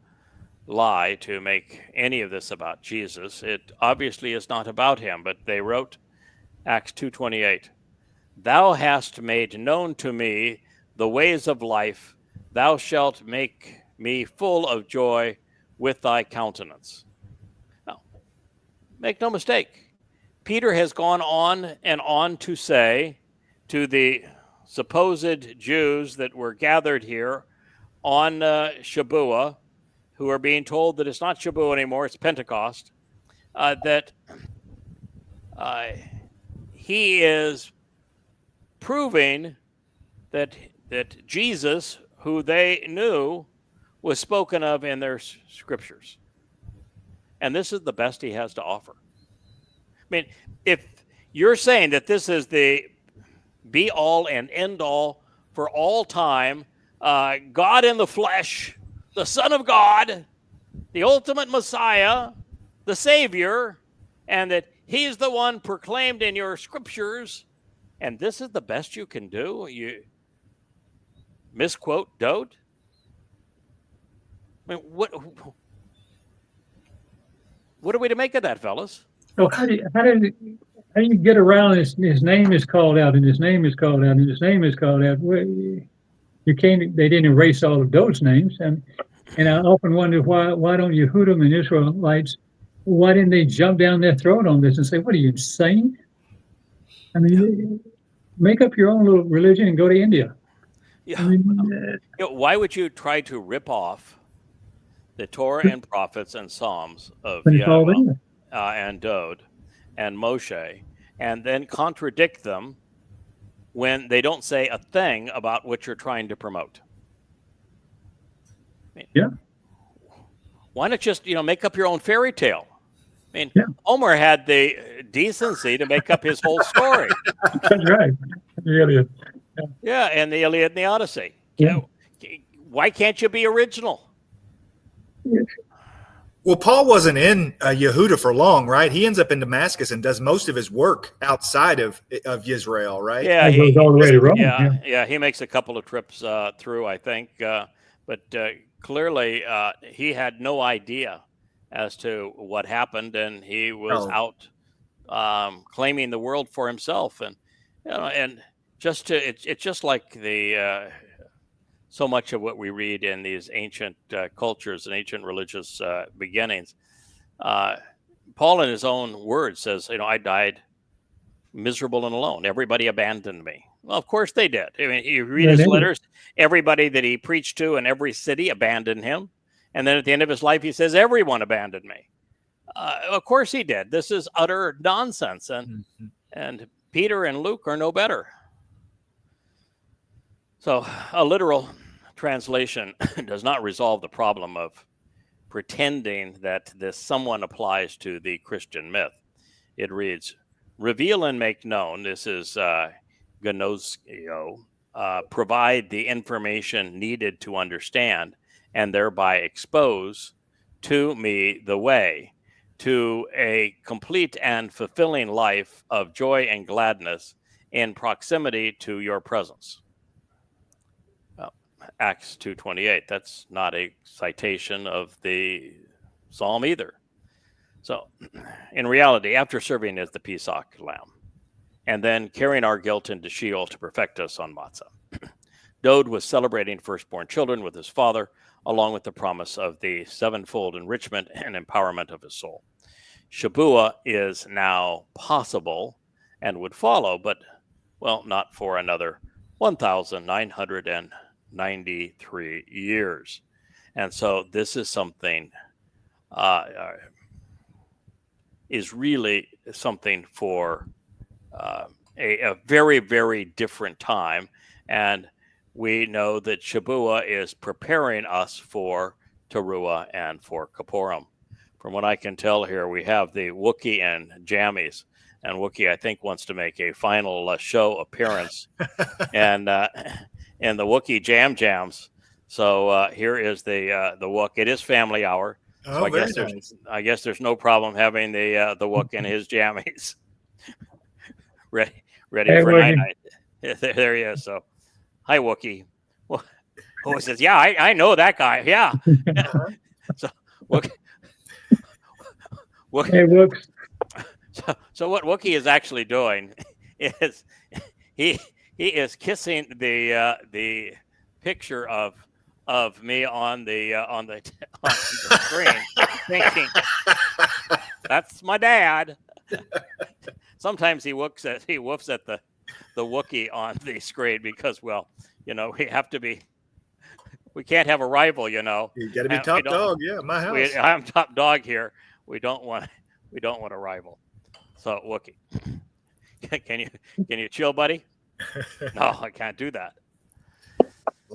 [SPEAKER 1] lie to make any of this about Jesus, it obviously is not about him. But they wrote Acts 2:28, "Thou hast made known to me the ways of life. Thou shalt make me full of joy with thy countenance." Now, make no mistake, Peter has gone on and on to say to the supposed Jews that were gathered here on Shabuah, who are being told that it's not Shabuah anymore, it's Pentecost, that he is proving that Jesus, who they knew, was spoken of in their scriptures. And this is the best he has to offer. I mean, if you're saying that this is the be-all and end-all for all time, God in the flesh, the Son of God, the ultimate Messiah, the Savior, and that he's the one proclaimed in your scriptures, and this is the best you can do, you misquote Dode? I mean, what are we to make of that, fellas?
[SPEAKER 3] So how do you get around his name is called out, and his name is called out, and his name is called out? You can't. They didn't erase all of those names, and I often wonder why don't Yehudim and Israelites, why didn't they jump down their throat on this and say, "What are you, insane? I mean, make up your own little religion and go to India."
[SPEAKER 1] Yeah.
[SPEAKER 3] I mean,
[SPEAKER 1] why would you try to rip off the Torah and prophets and Psalms of Yahweh and Dode and Moshe, and then contradict them when they don't say a thing about what you're trying to promote? I mean,
[SPEAKER 3] yeah.
[SPEAKER 1] Why not just make up your own fairy tale? I mean, Homer had the decency to make up his whole story.
[SPEAKER 3] That's right. The Iliad.
[SPEAKER 1] Yeah, and the Iliad and the Odyssey.
[SPEAKER 3] Yeah.
[SPEAKER 1] Why can't you be original?
[SPEAKER 2] Well, Paul wasn't in Yehuda for long, right? He ends up in Damascus and does most of his work outside of Israel, right?
[SPEAKER 1] Yeah,
[SPEAKER 3] he goes all the way to Rome.
[SPEAKER 1] Yeah, he makes a couple of trips through, I think, but clearly he had no idea as to what happened, and he was out claiming the world for himself, and it's just like the so much of what we read in these ancient cultures and ancient religious beginnings. Paul, in his own words, says, I died miserable and alone. Everybody abandoned me. Well, of course they did. I mean, you read his letters, everybody that he preached to in every city abandoned him. And then at the end of his life, he says, everyone abandoned me. Of course he did. This is utter nonsense. And Peter and Luke are no better. So a literal translation does not resolve the problem of pretending that this someone applies to the Christian myth. It reads, reveal and make known, this is gnoskio, provide the information needed to understand and thereby expose to me the way to a complete and fulfilling life of joy and gladness in proximity to your presence. Acts 2:28. That's not a citation of the psalm either. So, in reality, after serving as the Pesach lamb and then carrying our guilt into Sheol to perfect us on matzah, Dode was celebrating firstborn children with his father, along with the promise of the sevenfold enrichment and empowerment of his soul. Shabuah is now possible and would follow, but, well, not for another 1,993 years. And so this is something, is really something for a very, very different time. And we know that Shabuah is preparing us for Teruah and for Kippurim. From what I can tell here, we have the Wookiee and Jammies. And Wookiee, I think, wants to make a final show appearance and the Wookiee Jam Jams. So here is the Wook. It is family hour. So I guess there's no problem having the Wook and his jammies ready
[SPEAKER 3] Hey,
[SPEAKER 1] for
[SPEAKER 3] Wookie.
[SPEAKER 1] night. There he is. So, hi Wookie. Well, who says, yeah, I know that guy. Yeah. So Wookie.
[SPEAKER 3] Hey, Wooks.
[SPEAKER 1] So what Wookie is actually doing is he is kissing the picture of me on the screen, thinking that's my dad. Sometimes he woofs at the Wookiee on the screen because, well, we can't have a rival,
[SPEAKER 2] You got to be top dog, my house.
[SPEAKER 1] I'm top dog here. We don't want a rival. So Wookiee, can you chill, buddy? No, I can't do that.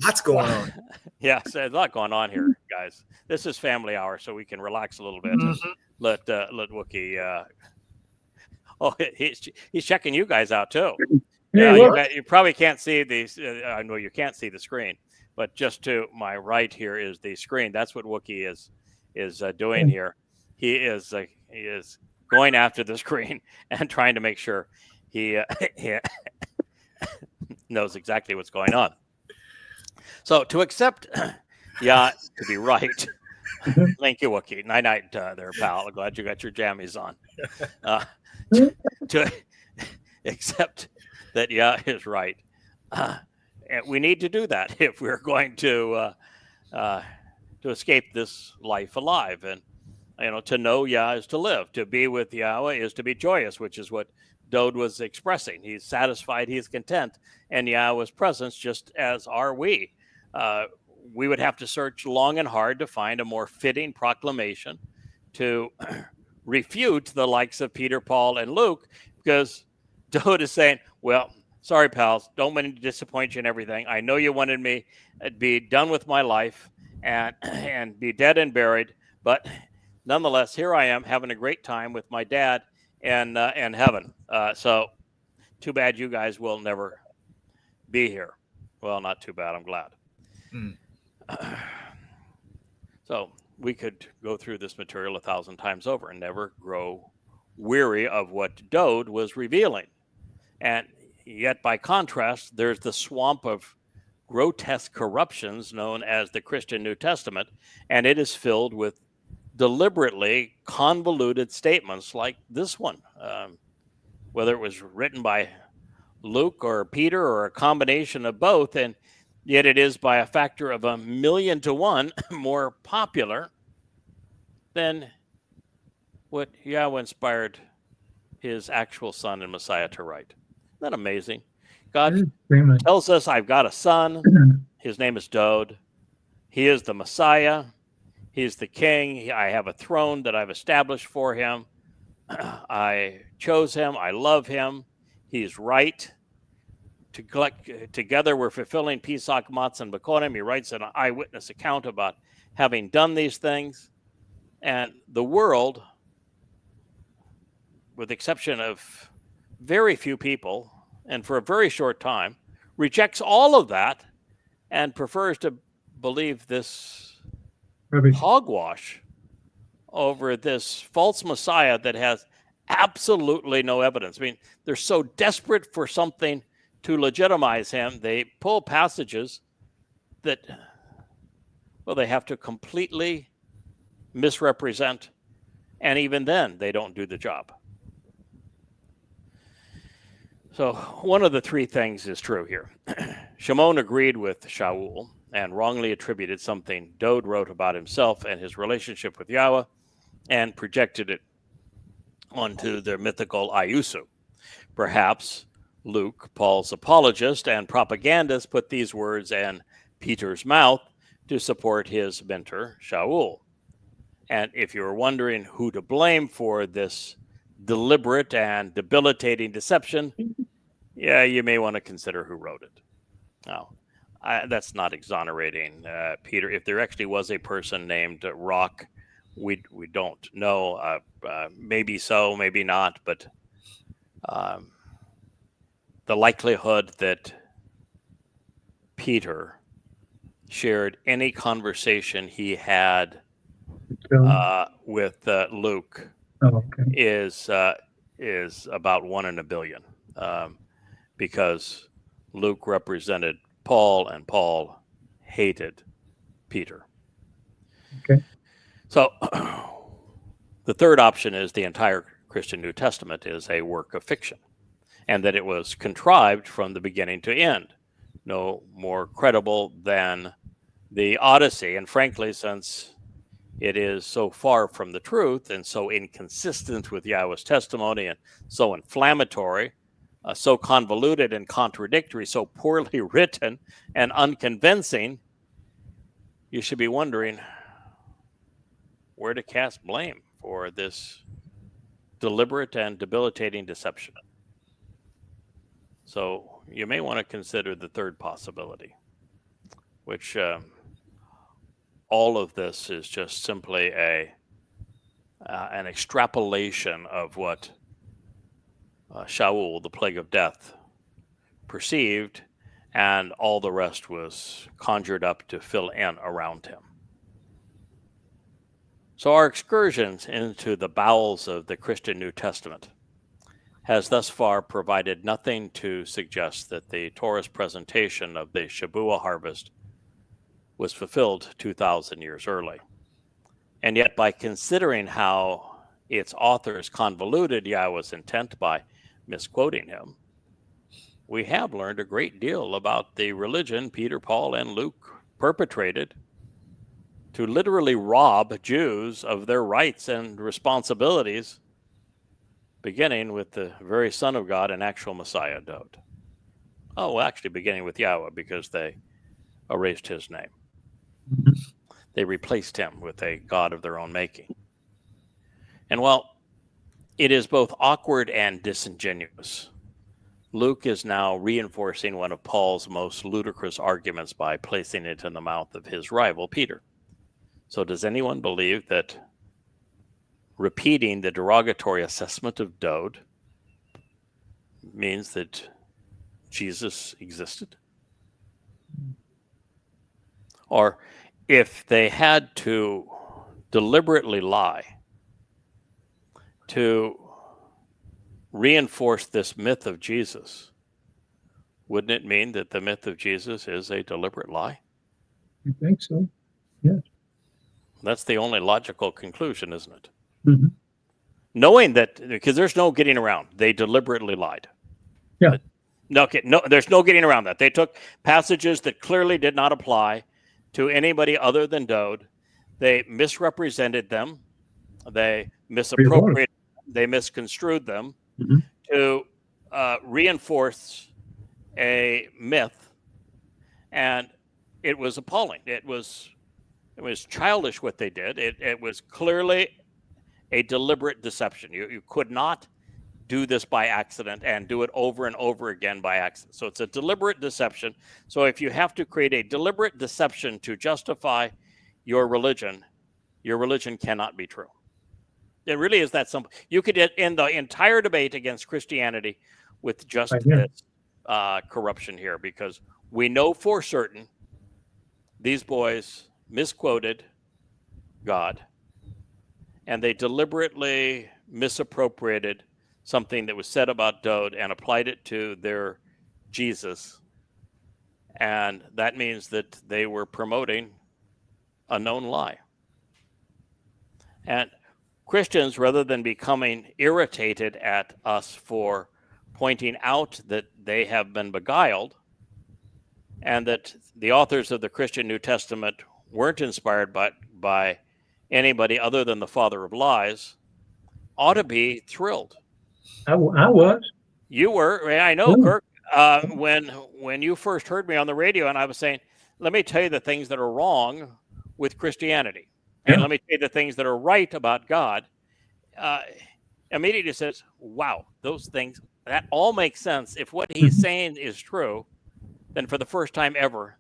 [SPEAKER 2] Lots going on.
[SPEAKER 1] Yeah, so there's a lot going on here, guys. This is family hour, so we can relax a little bit. Mm-hmm. Let Wookiee. He's checking you guys out too. Yeah, you probably can't see these. I know you can't see the screen, but just to my right here is the screen. That's what Wookiee is doing here. He is going after the screen and trying to make sure he knows exactly what's going on. So to accept to be right. Thank you, Wookiee. Night, there, pal. Glad you got your jammies on. To accept that is right. And we need to do that if we're going to escape this life alive. And to know Yah is to live. To be with Yahweh is to be joyous, which is what Dode was expressing. He's satisfied, he's content, and Yahweh's presence, just as are we. We would have to search long and hard to find a more fitting proclamation to refute the likes of Peter, Paul, and Luke, because Dode is saying, well, sorry, pals, don't mean to disappoint you in everything. I know you wanted me to be done with my life and be dead and buried, but nonetheless, here I am having a great time with my dad in heaven. So too bad you guys will never be here. Well, not too bad. I'm glad. So we could go through this material 1,000 times over and never grow weary of what Dode was revealing. And yet, by contrast, there's the swamp of grotesque corruptions known as the Christian New Testament, and it is filled with deliberately convoluted statements like this one, whether it was written by Luke or Peter or a combination of both, and yet it is by a factor of 1,000,000 to 1 more popular than what Yahweh inspired his actual son and Messiah to write. Isn't that amazing? God tells us, I've got a son. His name is Dode. He is the Messiah. He's the king. I have a throne that I've established for him. I chose him. I love him. He's right. Together we're fulfilling Pesach, Matzah, and Bekonim. He writes an eyewitness account about having done these things. And the world, with the exception of very few people, and for a very short time, rejects all of that and prefers to believe this hogwash over this false Messiah that has absolutely no evidence. I mean, they're so desperate for something to legitimize him, they pull passages that, well, they have to completely misrepresent, and even then, they don't do the job. So one of the three things is true here. Shimon agreed with Shaul and wrongly attributed something Dowd wrote about himself and his relationship with Yahweh and projected it onto the mythical Ayusu. Perhaps Luke, Paul's apologist and propagandist, put these words in Peter's mouth to support his mentor, Shaul. And if you're wondering who to blame for this deliberate and debilitating deception, yeah, you may want to consider who wrote it. Now, that's not exonerating Peter. If there actually was a person named Rock, we don't know. Maybe so, maybe not. But the likelihood that Peter shared any conversation he had with Luke is about 1 in a billion, because Luke represented Paul and Paul hated Peter.
[SPEAKER 3] Okay.
[SPEAKER 1] So the third option is the entire Christian New Testament is a work of fiction, and that it was contrived from the beginning to end. No more credible than the Odyssey. And frankly, since it is so far from the truth and so inconsistent with Yahweh's testimony and so inflammatory, so convoluted and contradictory, so poorly written and unconvincing, you should be wondering where to cast blame for this deliberate and debilitating deception. So you may want to consider the third possibility, which all of this is just simply an extrapolation of what Shaul, the plague of death, perceived, and all the rest was conjured up to fill in around him. So our excursions into the bowels of the Christian New Testament has thus far provided nothing to suggest that the Torah's presentation of the Shabuah harvest was fulfilled 2,000 years early. And yet, by considering how its authors convoluted Yahweh's intent by misquoting him, we have learned a great deal about the religion Peter, Paul, and Luke perpetrated to literally rob Jews of their rights and responsibilities, beginning with the very Son of God and actual Messiah, Dowd. Oh, well, actually beginning with Yahweh, because they erased his name. They replaced him with a god of their own making. And while it is both awkward and disingenuous, Luke is now reinforcing one of Paul's most ludicrous arguments by placing it in the mouth of his rival, Peter. So does anyone believe that repeating the derogatory assessment of Dowd means that Jesus existed? Or if they had to deliberately lie to reinforce this myth of Jesus, wouldn't it mean that the myth of Jesus is a deliberate lie?
[SPEAKER 3] I think so. Yes.
[SPEAKER 1] That's the only logical conclusion, isn't it?
[SPEAKER 3] Mm-hmm.
[SPEAKER 1] Knowing that, because there's no getting around, they deliberately lied.
[SPEAKER 3] Yeah.
[SPEAKER 1] No, there's no getting around that. They took passages that clearly did not apply to anybody other than Dowd. They misrepresented them. They misappropriated them. They misconstrued them to reinforce a myth. And it was appalling. It was childish what they did. It was clearly a deliberate deception. You could not do this by accident and do it over and over again by accident. So it's a deliberate deception. So if you have to create a deliberate deception to justify your religion cannot be true. It really is that simple. You could end the entire debate against Christianity with just this corruption here, because we know for certain these boys misquoted God, and they deliberately misappropriated something that was said about Dowd and applied it to their Jesus. And that means that they were promoting a known lie. And Christians, rather than becoming irritated at us for pointing out that they have been beguiled and that the authors of the Christian New Testament weren't inspired by anybody other than the father of lies, ought to be thrilled.
[SPEAKER 3] I was.
[SPEAKER 1] You were. I know,
[SPEAKER 3] Yeah.
[SPEAKER 1] Kirk. When you first heard me on the radio, and I was saying, let me tell you the things that are wrong with Christianity, and let me tell you the things that are right about God. Immediately says, wow, those things, that all makes sense. If what he's saying is true, then for the first time ever,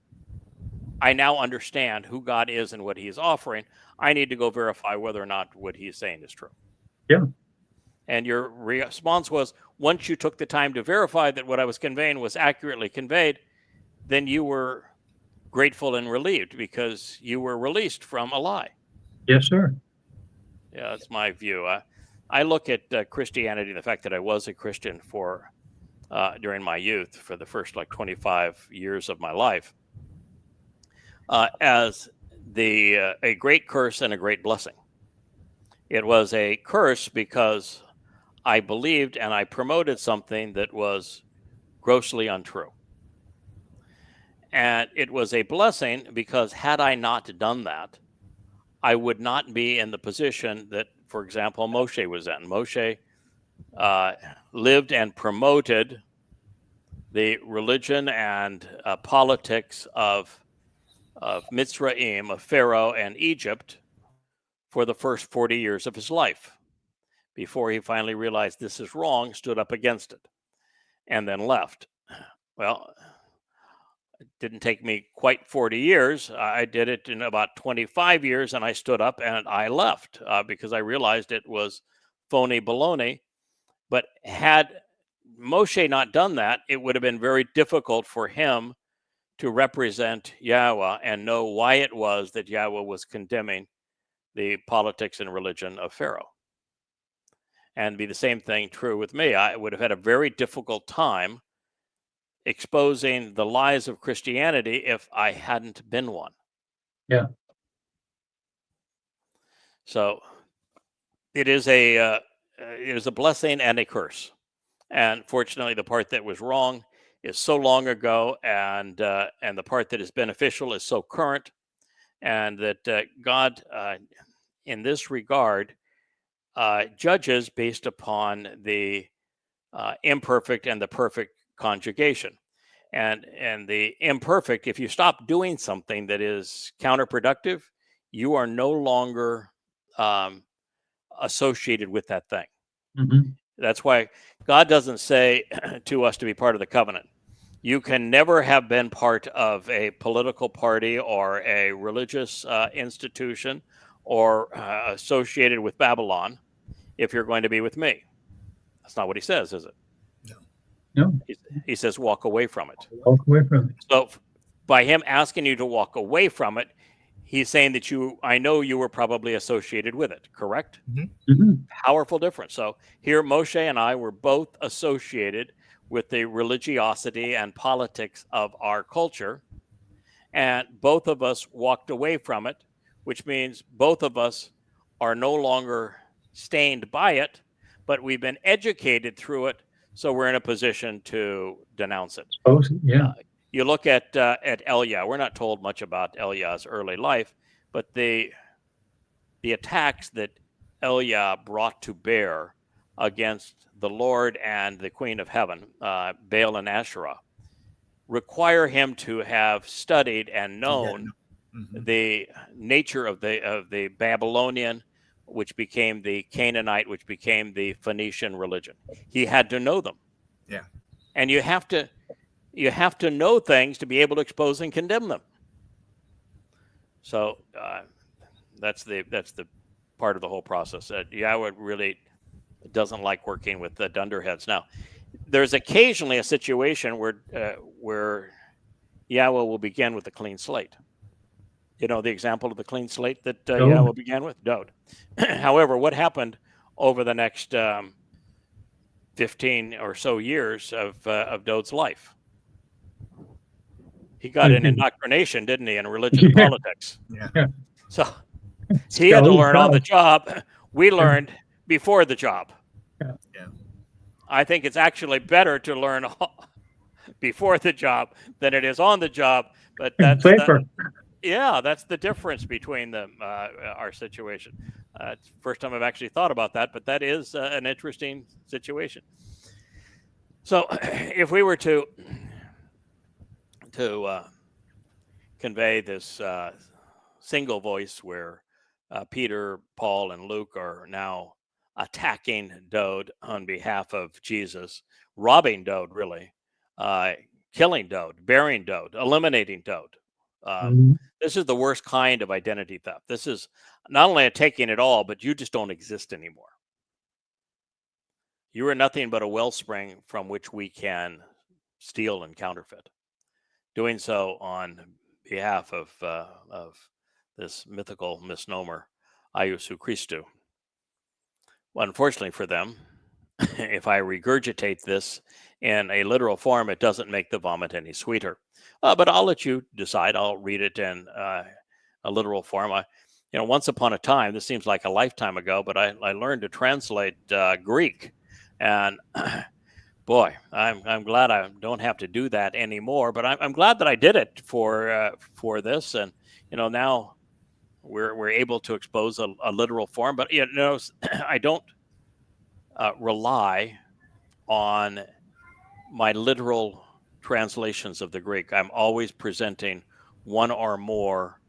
[SPEAKER 1] I now understand who God is and what he is offering. I need to go verify whether or not what he's saying is true.
[SPEAKER 3] Yeah.
[SPEAKER 1] And your response was, once you took the time to verify that what I was conveying was accurately conveyed, then you were grateful and relieved because you were released from a lie.
[SPEAKER 3] Yes, sir.
[SPEAKER 1] Yeah, that's my view. I look at Christianity, the fact that I was a Christian for during my youth, for the first 25 years of my life, as a great curse and a great blessing. It was a curse because I believed and I promoted something that was grossly untrue. And it was a blessing because had I not done that, I would not be in the position that, for example, Moshe was in. Moshe lived and promoted the religion and politics of Mitzrayim, of Pharaoh and Egypt for the first 40 years of his life before he finally realized this is wrong, stood up against it, and then left. Well, it didn't take me quite 40 years. I did it in about 25 years, and I stood up and I left because I realized it was phony baloney. But had Moshe not done that, it would have been very difficult for him to represent Yahweh and know why it was that Yahweh was condemning the politics and religion of Pharaoh. And be the same thing true with me. I would have had a very difficult time exposing the lies of Christianity if I hadn't been one.
[SPEAKER 3] Yeah.
[SPEAKER 1] So it is a blessing and a curse. And fortunately, the part that was wrong is so long ago, and the part that is beneficial is so current, and that God, in this regard, judges based upon the imperfect and the perfect conjugation. And the imperfect, if you stop doing something that is counterproductive, you are no longer associated with that thing.
[SPEAKER 3] Mm-hmm.
[SPEAKER 1] That's why God doesn't say to us to be part of the covenant. You can never have been part of a political party or a religious institution or associated with Babylon if you're going to be with me. That's not what he says, is it?
[SPEAKER 3] No.
[SPEAKER 1] He says walk away from it.
[SPEAKER 3] Walk away from it.
[SPEAKER 1] So by him asking you to walk away from it, he's saying that I know you were probably associated with it, correct?
[SPEAKER 3] Mm-hmm.
[SPEAKER 1] Powerful difference. So here Moshe and I were both associated with the religiosity and politics of our culture, and both of us walked away from it, which means both of us are no longer stained by it, but we've been educated through it, so we're in a position to denounce it.
[SPEAKER 3] Yeah.
[SPEAKER 1] You look at Eliah. We're not told much about Eliah's early life, but the attacks that Eliah brought to bear against the Lord and the Queen of Heaven, Baal and Asherah, require him to have studied and known the nature of the Babylonian, which became the Canaanite, which became the Phoenician religion. He had to know them.
[SPEAKER 2] Yeah.
[SPEAKER 1] And you have to know things to be able to expose and condemn them. So that's the part of the whole process. Yahweh really doesn't like working with the dunderheads. Now, there's occasionally a situation where Yahweh will begin with a clean slate. You know the example of the clean slate that Yahweh began with? Dode. However, what happened over the next 15 or so years of Dode's life? He got an indoctrination, didn't he, in religion and politics?
[SPEAKER 2] Yeah.
[SPEAKER 1] So he had to learn on the job. We learned before the job.
[SPEAKER 3] Yeah.
[SPEAKER 1] I think it's actually better to learn before the job than it is on the job. But
[SPEAKER 3] It's
[SPEAKER 1] that's
[SPEAKER 3] safer.
[SPEAKER 1] that's the difference between them, our situation. It's the first time I've actually thought about that, but that is an interesting situation. So if we were to convey this single voice where Peter, Paul, and Luke are now attacking Dode on behalf of Jesus, robbing Dode, really, killing Dode, burying Dode, eliminating Dode. This is the worst kind of identity theft. This is not only taking it all, but you just don't exist anymore. You are nothing but a wellspring from which we can steal and counterfeit. Doing so on behalf of this mythical misnomer, Iesu Christou. Well, unfortunately for them, if I regurgitate this in a literal form, it doesn't make the vomit any sweeter. But I'll let you decide. I'll read it in a literal form. Once upon a time, this seems like a lifetime ago, but I learned to translate Greek, and boy, I'm glad I don't have to do that anymore. But I'm glad that I did it for this, and now we're able to expose a literal form. But I don't rely on my literal translations of the Greek. I'm always presenting one or more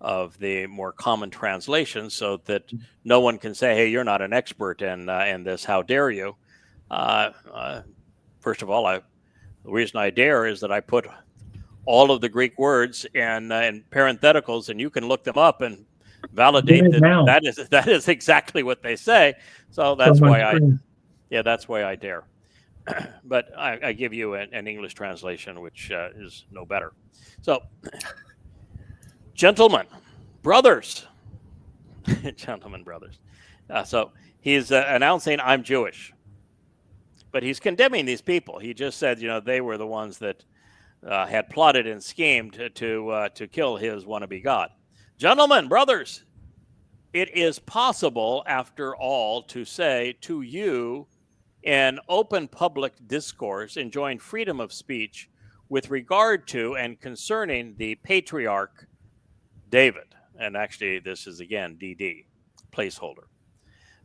[SPEAKER 1] of the more common translations so that no one can say, hey, you're not an expert in this. How dare you? First of all, the reason I dare is that I put all of the Greek words in parentheticals, and you can look them up and validate that is exactly what they say. So that's why that's why I dare. But I give you an English translation, which is no better. So, gentlemen, brothers, gentlemen, brothers. So he's announcing, I'm Jewish. But he's condemning these people. He just said, they were the ones that had plotted and schemed to kill his wannabe God. Gentlemen, brothers, it is possible, after all, to say to you in open public discourse, enjoying freedom of speech with regard to and concerning the patriarch David, and actually this is again DD, placeholder,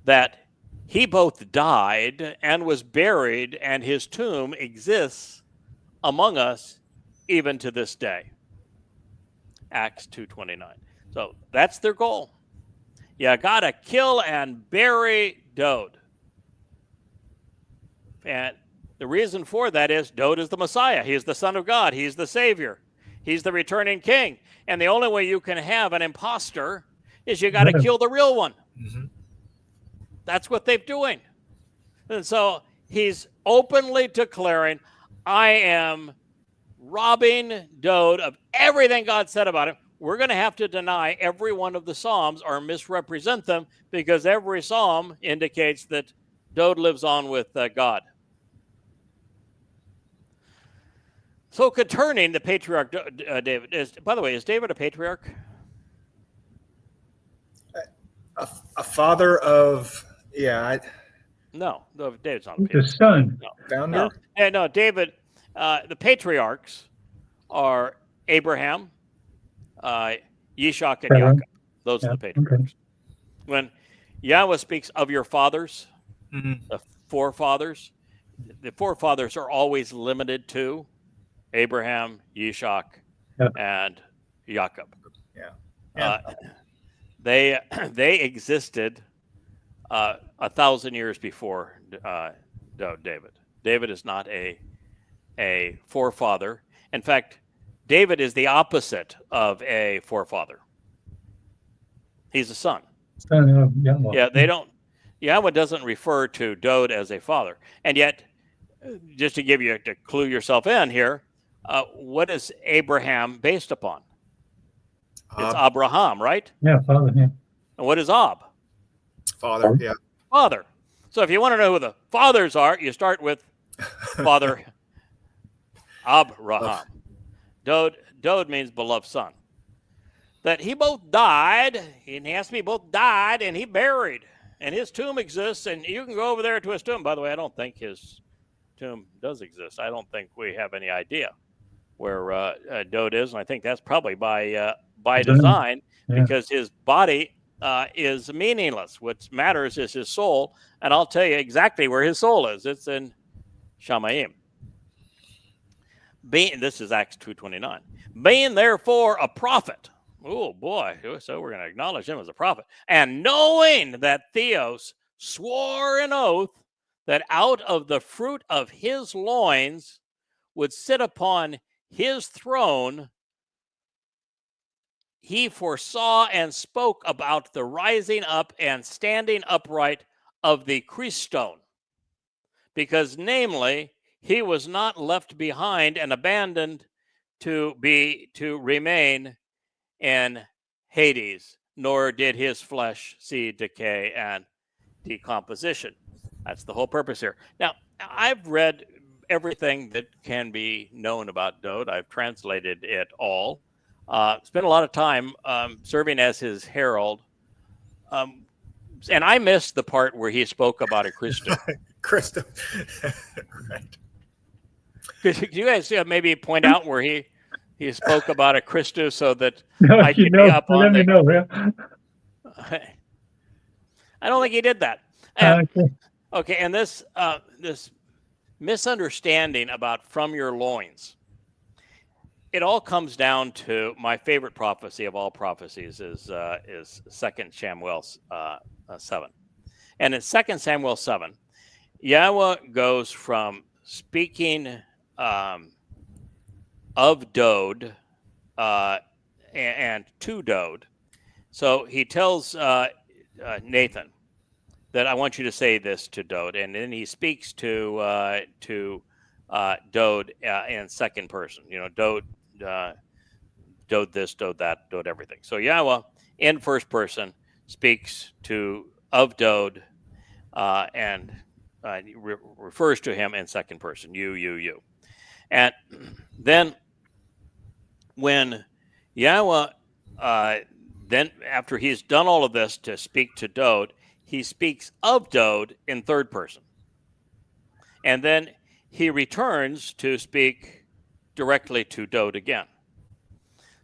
[SPEAKER 1] that he both died and was buried, and his tomb exists among us even to this day. Acts 2:29. So that's their goal. You gotta kill and bury Dode. And the reason for that is Dode is the Messiah. He's the Son of God. He's the Savior. He's the returning king. And the only way you can have an imposter is you got to kill the real one. Mm-hmm. That's what they're doing. And so he's openly declaring, I am robbing Dode of everything God said about him. We're going to have to deny every one of the Psalms or misrepresent them, because every Psalm indicates that Dode lives on with God. So concerning the patriarch David, by the way, is David a patriarch?
[SPEAKER 2] A father of,
[SPEAKER 1] No, David's not a patriarch.
[SPEAKER 3] The son.
[SPEAKER 2] Founder?
[SPEAKER 1] No, David, the patriarchs are Abraham, Yishak, and Yaakov. Those are the patriarchs. Okay. When Yahweh speaks of your fathers, the forefathers are always limited to Abraham, Yishak, and Yaakov. They existed 1,000 years before David. David is not a forefather. In fact, David is the opposite of a forefather. He's a son. Yahweh doesn't refer to Dode as a father. And yet, just to clue yourself in here, what is Abraham based upon? It's Abraham, right?
[SPEAKER 3] Yeah, father. Yeah.
[SPEAKER 1] And what is Ab?
[SPEAKER 2] Father. Yeah.
[SPEAKER 1] Father. So if you want to know who the fathers are, you start with Father Abraham. Dode means beloved son. That he both died, and he has to be both died and he buried. And his tomb exists, and you can go over there to his tomb. By the way, I don't think his tomb does exist. I don't think we have any idea where Dode is, and I think that's probably by design, because his body is meaningless. What matters is his soul, and I'll tell you exactly where his soul is. It's in Shamayim. This is Acts 2:29. Being therefore a prophet. Oh boy, so we're going to acknowledge him as a prophet. And knowing that Theos swore an oath that out of the fruit of his loins would sit upon his throne, he foresaw and spoke about the rising up and standing upright of the Christone, because namely, he was not left behind and abandoned to remain in Hades, nor did his flesh see decay and decomposition. That's the whole purpose here. Now, I've read everything that can be known about Dode. I've translated it all. Spent a lot of time serving as his herald. And I missed the part where he spoke about a Christo.
[SPEAKER 2] Christo. Right.
[SPEAKER 1] Could you guys maybe point out where he spoke about a Christo so that I could be up on
[SPEAKER 3] let me know. Yeah.
[SPEAKER 1] I don't think he did that. Okay, and this misunderstanding about from your loins, it all comes down to my favorite prophecy of all prophecies is 2 Samuel 7. And in 2 Samuel 7, Yahweh goes from speaking of Dode and to Dode. So he tells Nathan that I want you to say this to Dode, and then he speaks to Dode in second person. You know, Dode this, Dode that, Dode everything. So Yahweh in first person speaks of Dode and refers to him in second person, you. And then when Yahweh, then after he's done all of this to speak to Dode, he speaks of Dode in third person. And then he returns to speak directly to Dode again.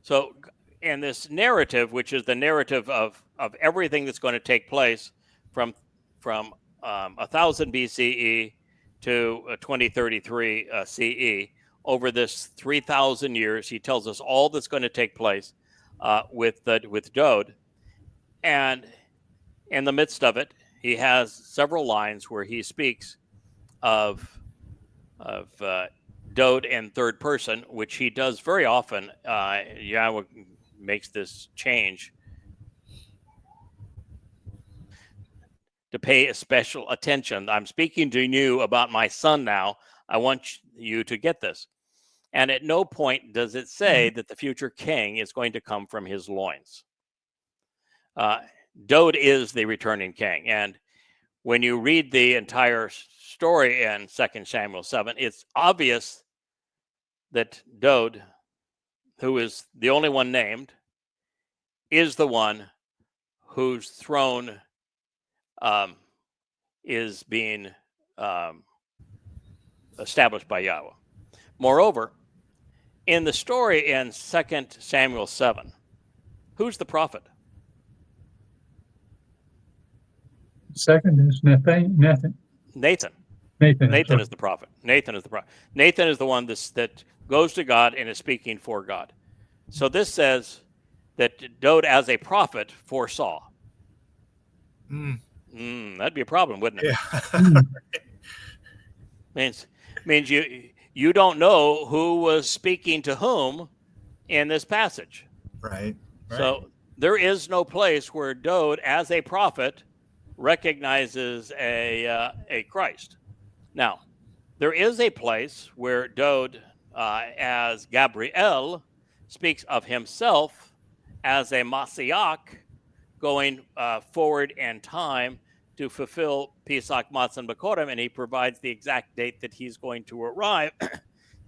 [SPEAKER 1] So, and this narrative, which is the narrative of everything that's going to take place from 1000 BCE to 2033 CE, over this 3,000 years, he tells us all that's going to take place with Dode. And in the midst of it, he has several lines where he speaks of Dode in third person, which he does very often. Yahweh makes this change to pay a special attention. I'm speaking to you about my son now. I want you to get this. And at no point does it say that the future king is going to come from his loins. Dode is the returning king. And when you read the entire story in 2 Samuel 7, it's obvious that Dode, who is the only one named, is the one whose throne is being established by Yahweh. Moreover, in the story in 2 Samuel 7, who's the prophet?
[SPEAKER 3] Second is Nathan.
[SPEAKER 1] Nathan is the prophet. Nathan is the one that goes to God and is speaking for God. So this says that Dode as a prophet foresaw. That'd be a problem, wouldn't it? Yeah. means you don't know who was speaking to whom in this passage.
[SPEAKER 2] Right.
[SPEAKER 1] So there is no place where Dode as a prophet recognizes a Christ. Now, there is a place where Dode as Gabriel speaks of himself as a Messiah going forward in time to fulfill Pesach Matzah B'Korim, and he provides the exact date that he's going to arrive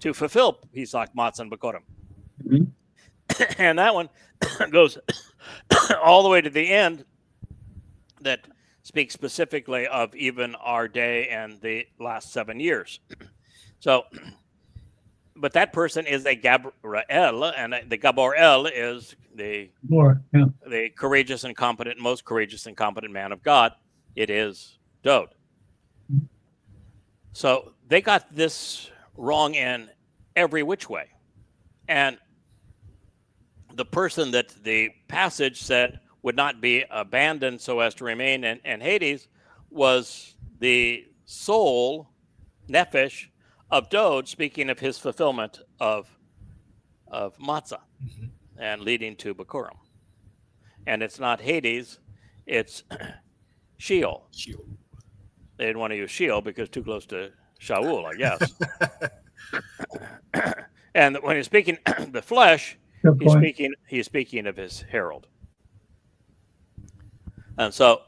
[SPEAKER 1] to fulfill Pesach Matzah B'Korim. Mm-hmm. And that one goes all the way to the end, that speaks specifically of even our day and the last 7 years. So, but that person is a Gabriel, and the Gabriel is the courageous and competent, most courageous and competent man of God. It is Dode. So they got this wrong in every which way. And the person that the passage said would not be abandoned so as to remain in Hades was the soul, nephesh, of Dode, speaking of his fulfillment of matzah and leading to Bikurim. And it's not Hades, it's Sheol. They didn't want to use Sheol because too close to Shaul, I guess. And when he's speaking the flesh, he's speaking of his herald. And so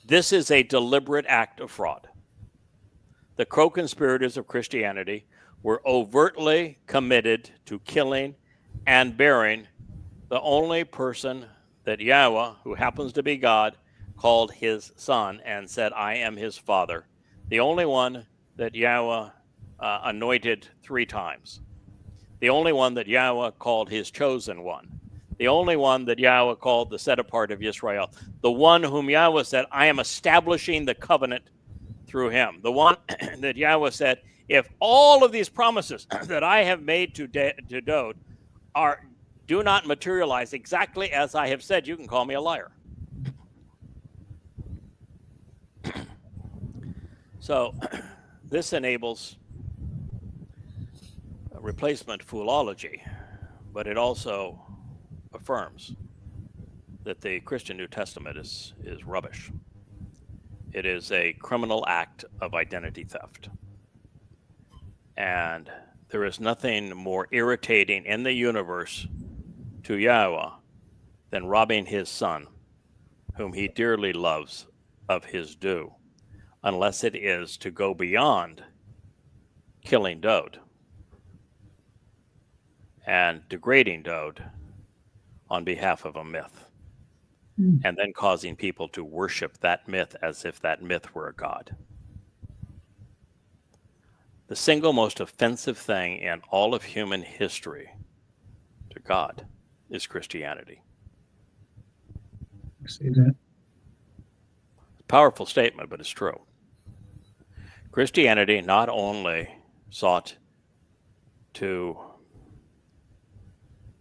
[SPEAKER 1] this is a deliberate act of fraud. The co-conspirators of Christianity were overtly committed to killing and burying the only person that Yahweh, who happens to be God, called his son and said, I am his father. The only one that Yahweh anointed 3 times. The only one that Yahweh called his chosen one. The only one that Yahweh called the set apart of Israel. The one whom Yahweh said, I am establishing the covenant through him. The one that Yahweh said, if all of these promises that I have made to Dode do not materialize exactly as I have said, you can call me a liar. So this enables replacement foolology, but it also affirms that the Christian New Testament is rubbish. It is a criminal act of identity theft. And there is nothing more irritating in the universe to Yahweh than robbing his son, whom he dearly loves, of his due, unless it is to go beyond killing Dode and degrading Dode on behalf of a myth, and then causing people to worship that myth as if that myth were a god. The single most offensive thing in all of human history to God is Christianity.
[SPEAKER 3] I see that.
[SPEAKER 1] Powerful statement, but it's true. Christianity not only sought to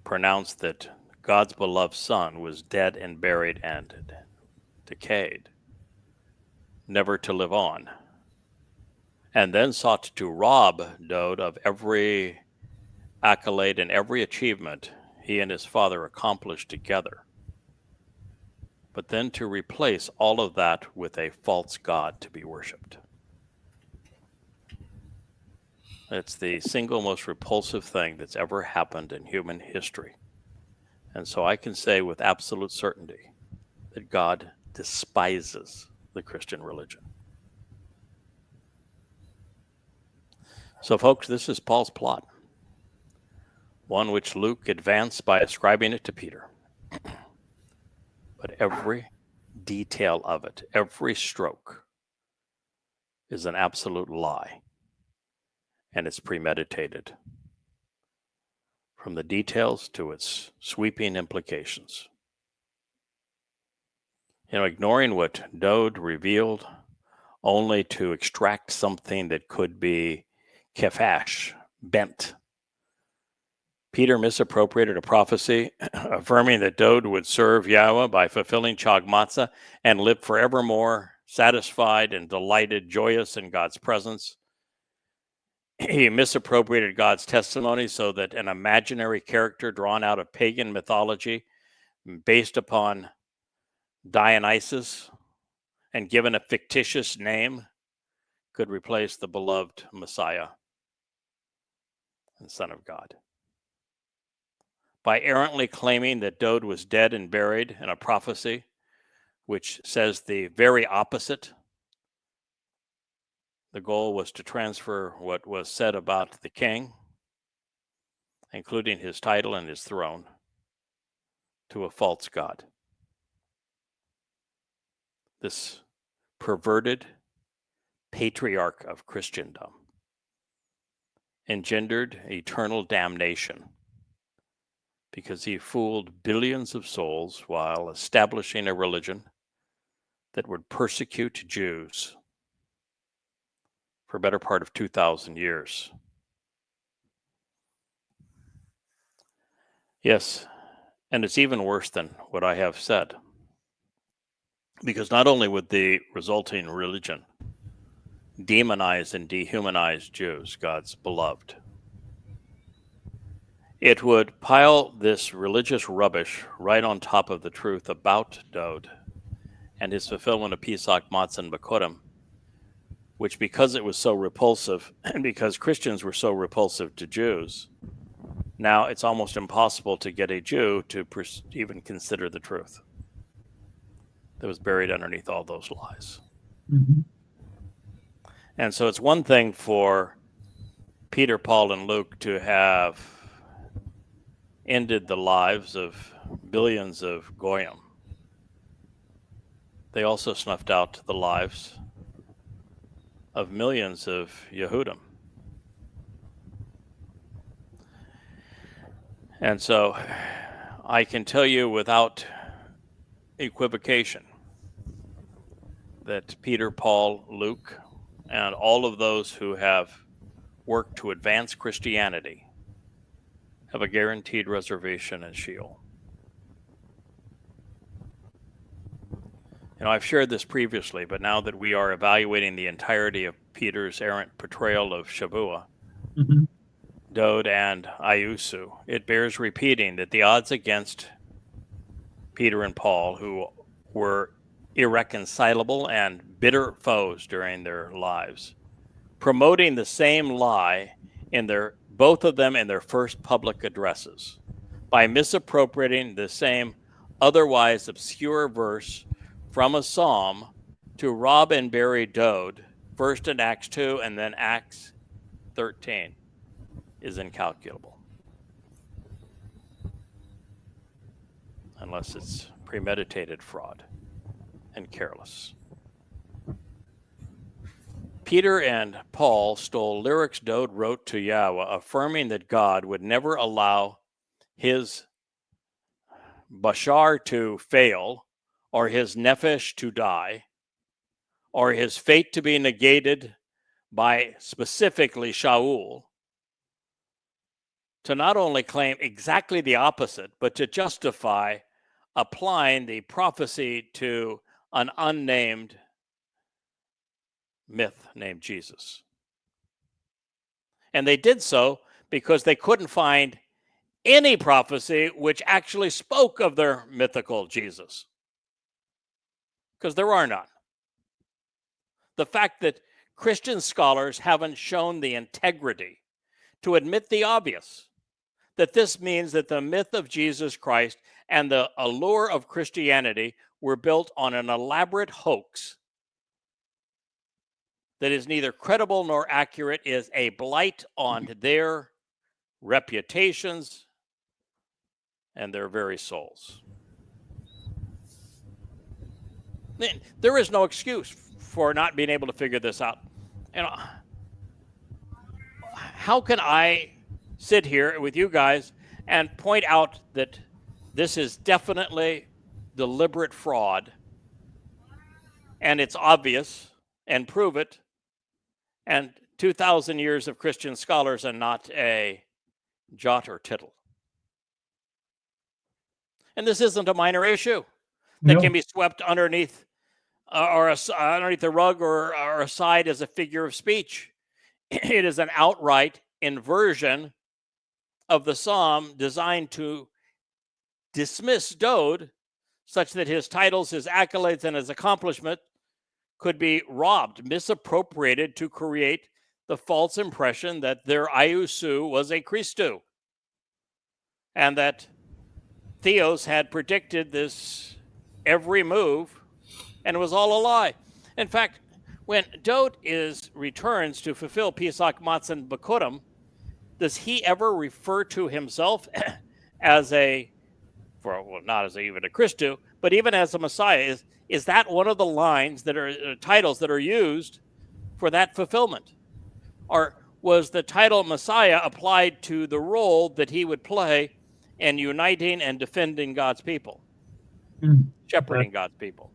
[SPEAKER 1] pronounce that God's beloved son was dead and buried and decayed, never to live on, and then sought to rob Dode of every accolade and every achievement he and his father accomplished together, but then to replace all of that with a false god to be worshipped. It's the single most repulsive thing that's ever happened in human history. And so I can say with absolute certainty that God despises the Christian religion. So, folks, this is Paul's plot, one which Luke advanced by ascribing it to Peter. But every detail of it, every stroke, is an absolute lie, and it's premeditated, from the details to its sweeping implications. Ignoring what Dode revealed only to extract something that could be kefash, bent. Peter misappropriated a prophecy affirming that Dode would serve Yahweh by fulfilling Chag Matzah and live forevermore, satisfied and delighted, joyous in God's presence. He misappropriated God's testimony so that an imaginary character drawn out of pagan mythology, based upon Dionysus and given a fictitious name, could replace the beloved Messiah and Son of God. By errantly claiming that Dode was dead and buried in a prophecy which says the very opposite, the goal was to transfer what was said about the king, including his title and his throne, to a false god. This perverted patriarch of Christendom, engendered eternal damnation because he fooled billions of souls while establishing a religion that would persecute Jews for a better part of 2,000 years. Yes, and it's even worse than what I have said, because not only would the resulting religion demonize and dehumanize Jews, God's beloved, it would pile this religious rubbish right on top of the truth about Dowd and his fulfillment of Pesach, Matzah, and Bikurim, which, because it was so repulsive, and because Christians were so repulsive to Jews, now it's almost impossible to get a Jew to even consider the truth that was buried underneath all those lies.
[SPEAKER 3] Mm-hmm.
[SPEAKER 1] And so it's one thing for Peter, Paul, and Luke to have ended the lives of billions of Goyim. They also snuffed out the lives of millions of Yehudim. And so I can tell you without equivocation that Peter, Paul, Luke, and all of those who have worked to advance Christianity have a guaranteed reservation in Sheol. You know, I've shared this previously, but now that we are evaluating the entirety of Peter's errant portrayal of Shavuot,
[SPEAKER 3] Mm-hmm.
[SPEAKER 1] Dowd, and Ayusu, it bears repeating that the odds against Peter and Paul, who were irreconcilable and bitter foes during their lives, promoting the same lie in both of them in their first public addresses, by misappropriating the same otherwise obscure verse from a psalm to rob and bury Dowd, first in Acts 2 and then Acts 13, is incalculable. Unless it's premeditated fraud and careless. Peter and Paul stole lyrics Dowd wrote to Yahweh, affirming that God would never allow his Bashar to fail, or his Nefesh to die, or his fate to be negated by specifically Shaul, to not only claim exactly the opposite, but to justify applying the prophecy to an unnamed myth named Jesus. And they did so because they couldn't find any prophecy which actually spoke of their mythical Jesus, because there are none. The fact that Christian scholars haven't shown the integrity to admit the obvious, that this means that the myth of Jesus Christ and the allure of Christianity were built on an elaborate hoax that is neither credible nor accurate, is a blight on their reputations and their very souls. There is no excuse for not being able to figure this out. You know, how can I sit here with you guys and point out that this is definitely deliberate fraud and it's obvious, and prove it, and 2,000 years of Christian scholars and not a jot or tittle? And this isn't a minor issue that can be swept underneath underneath the rug or aside as a figure of speech. It is an outright inversion of the psalm designed to dismiss Dowd such that his titles, his accolades, and his accomplishment could be robbed, misappropriated to create the false impression that their Ayusu was a Christu, and that Theos had predicted this every move, and it was all a lie. In fact, when Dowd returns to fulfill Pesach, Matzah, and Bikurim, does he ever refer to himself as not as even a Christu, but even as a Messiah? is that one of the lines that are titles that are used for that fulfillment? Or was the title Messiah applied to the role that he would play in uniting and defending God's people, shepherding God's people?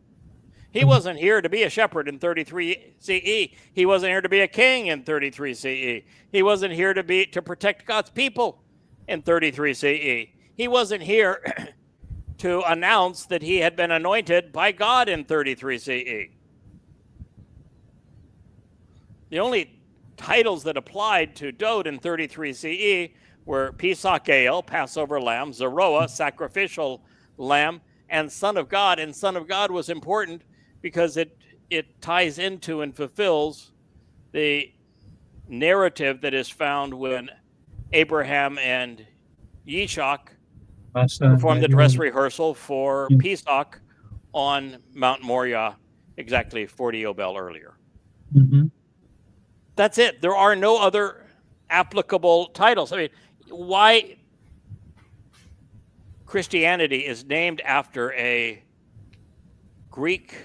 [SPEAKER 1] He wasn't here to be a shepherd in 33 CE. He wasn't here to be a king in 33 CE. He wasn't here to protect God's people in 33 CE. He wasn't here to announce that he had been anointed by God in 33 CE. The only titles that applied to Dode in 33 CE were Pesach El, Passover lamb, Zeroah, sacrificial lamb, and Son of God. And Son of God was important because it ties into and fulfills the narrative that is found when Abraham and Yishak performed the dress rehearsal for Pesach on Mount Moriah exactly 40 Yobel earlier. That's it. There are no other applicable titles. I mean, why Christianity is named after a Greek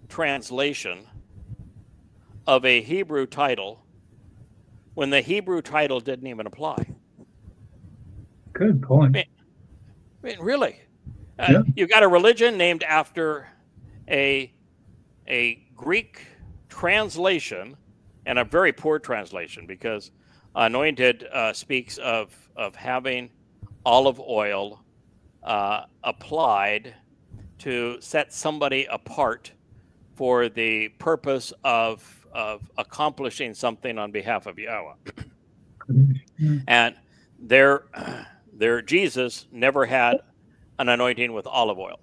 [SPEAKER 1] translation of a Hebrew title when the Hebrew title didn't even apply.
[SPEAKER 3] Good point.
[SPEAKER 1] I mean really. You've got a religion named after a Greek translation, and a very poor translation, because anointed speaks of having olive oil applied to set somebody apart for the purpose of accomplishing something on behalf of Yahweh. And their Jesus never had an anointing with olive oil.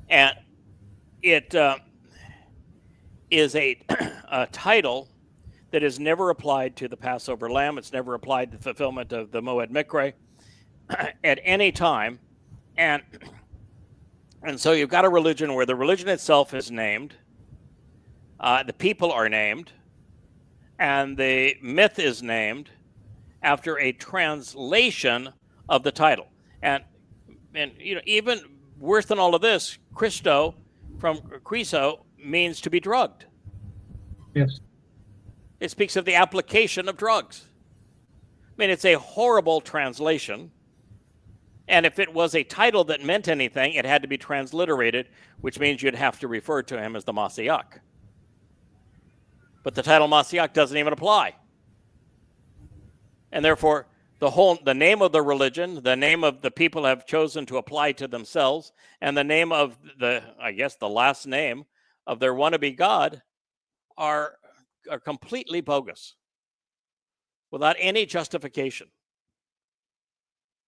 [SPEAKER 1] And it is a title that is never applied to the Passover lamb. It's never applied to the fulfillment of the Moed Mikre at any time. And so you've got a religion where the religion itself is named, the people are named, and the myth is named after a translation of the title. And you know, even worse than all of this, Christo from Chriso means to be drugged.
[SPEAKER 3] Yes.
[SPEAKER 1] It speaks of the application of drugs. I mean, it's a horrible translation. And if it was a title that meant anything, it had to be transliterated, which means you'd have to refer to him as the Mashiach. But the title Mashiach doesn't even apply. And therefore, the name of the religion, the name of the people have chosen to apply to themselves, and the name of the last name of their wannabe God are completely bogus, without any justification.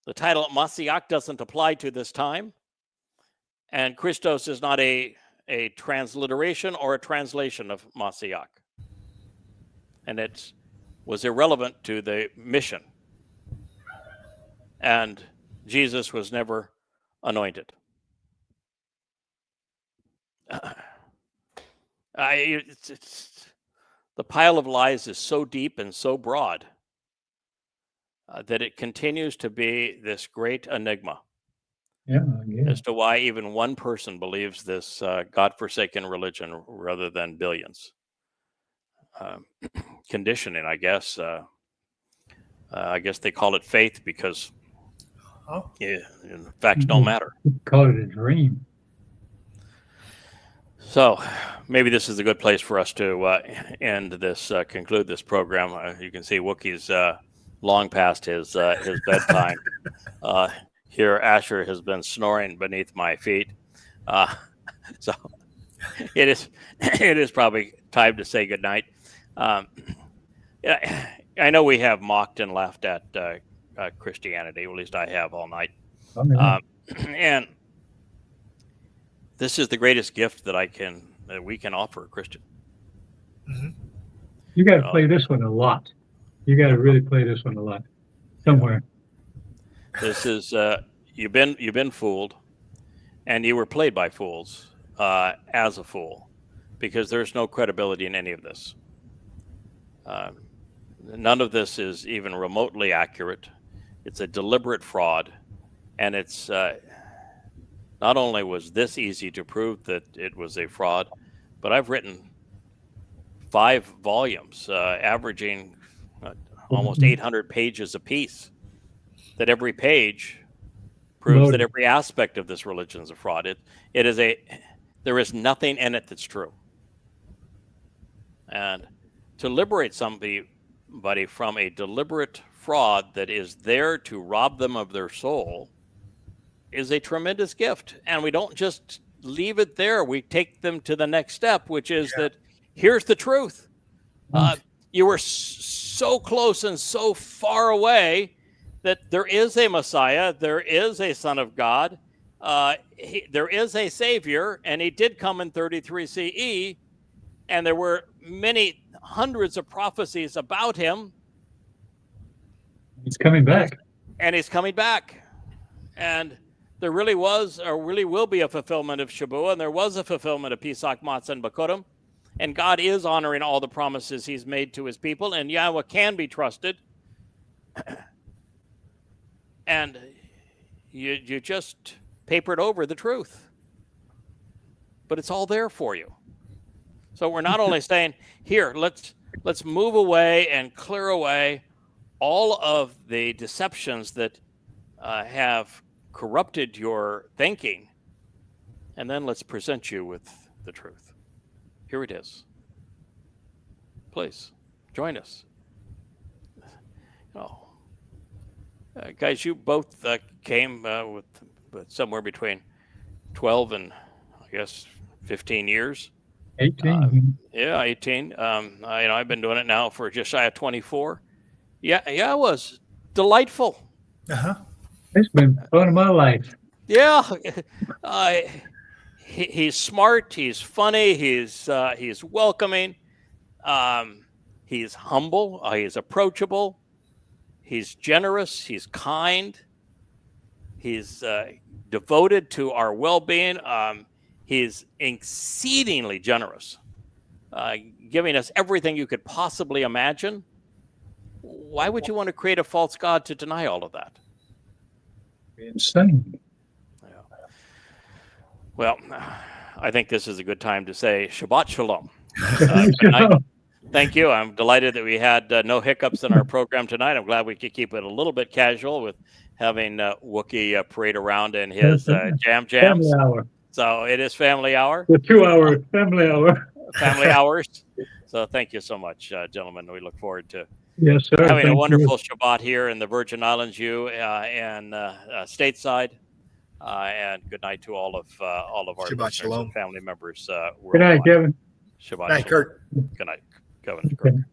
[SPEAKER 1] The title Mashiach doesn't apply to this time, and Christos is not a transliteration or a translation of Mashiach. And it was irrelevant to the mission. And Jesus was never anointed. The pile of lies is so deep and so broad that it continues to be this great enigma as to why even one person believes this God-forsaken religion rather than billions. Conditioning, I guess. I guess they call it faith because facts don't matter.
[SPEAKER 3] Call it a dream.
[SPEAKER 1] So maybe this is a good place for us to end this, conclude this program. You can see Wookie's long past his bedtime. Here, Asher has been snoring beneath my feet. So it is probably time to say goodnight. I know we have mocked and laughed at Christianity, at least I have all night. And this is the greatest gift that we can offer a Christian.
[SPEAKER 3] Mm-hmm. You got to play this one a lot. You got to really play this one a lot somewhere.
[SPEAKER 1] This is you've been fooled, and you were played by fools as a fool, because there's no credibility in any of this. None of this is even remotely accurate. It's a deliberate fraud, and it's not only was this easy to prove that it was a fraud, but I've written 5 volumes, averaging almost 800 pages apiece, that every page proves that every aspect of this religion is a fraud. There is nothing in it that's true. And to liberate somebody from a deliberate fraud that is there to rob them of their soul is a tremendous gift. And we don't just leave it there. We take them to the next step, which is that here's the truth. You were so close and so far away that there is a Messiah, there is a Son of God, there is a Savior, and he did come in 33 CE, and there were many hundreds of prophecies about him.
[SPEAKER 3] He's coming back.
[SPEAKER 1] And he's coming back. And there really was, or really will be, a fulfillment of Shabuah, and there was a fulfillment of Pesach, Matzah, and Bakurim. And God is honoring all the promises he's made to his people, and Yahweh can be trusted. And you just papered over the truth. But it's all there for you. So we're not only saying, here, let's move away and clear away all of the deceptions that have corrupted your thinking, and then let's present you with the truth. Here it is. Please join us. Guys, you both came with somewhere between 12 and, I guess, 15 years.
[SPEAKER 3] 18.
[SPEAKER 1] Yeah, 18. I've been doing it now for just shy of 24. Yeah, it was delightful.
[SPEAKER 3] It's been fun of my life.
[SPEAKER 1] Yeah, he's smart. He's funny. He's welcoming. He's humble. He's approachable. He's generous. He's kind. He's devoted to our well-being. He's exceedingly generous, giving us everything you could possibly imagine. Why would you want to create a false god to deny all of that?
[SPEAKER 3] Insane.
[SPEAKER 1] Yeah. Well, I think this is a good time to say Shabbat Shalom. Thank you. I'm delighted that we had no hiccups in our program tonight. I'm glad we could keep it a little bit casual with having Wookie parade around in his jams.
[SPEAKER 3] Family hour.
[SPEAKER 1] So it is family hour.
[SPEAKER 3] The 2-hour family hour.
[SPEAKER 1] Family hours. So thank you so much, gentlemen. We look forward to
[SPEAKER 3] sir.
[SPEAKER 1] having a wonderful Shabbat here in the Virgin Islands, and stateside. And good night to all of our
[SPEAKER 2] Shabbat Shalom.
[SPEAKER 1] family members.
[SPEAKER 3] Good night, Kevin.
[SPEAKER 1] Shabbat
[SPEAKER 2] Night,
[SPEAKER 1] Shalom.
[SPEAKER 2] Kurt.
[SPEAKER 1] Good night, Kevin.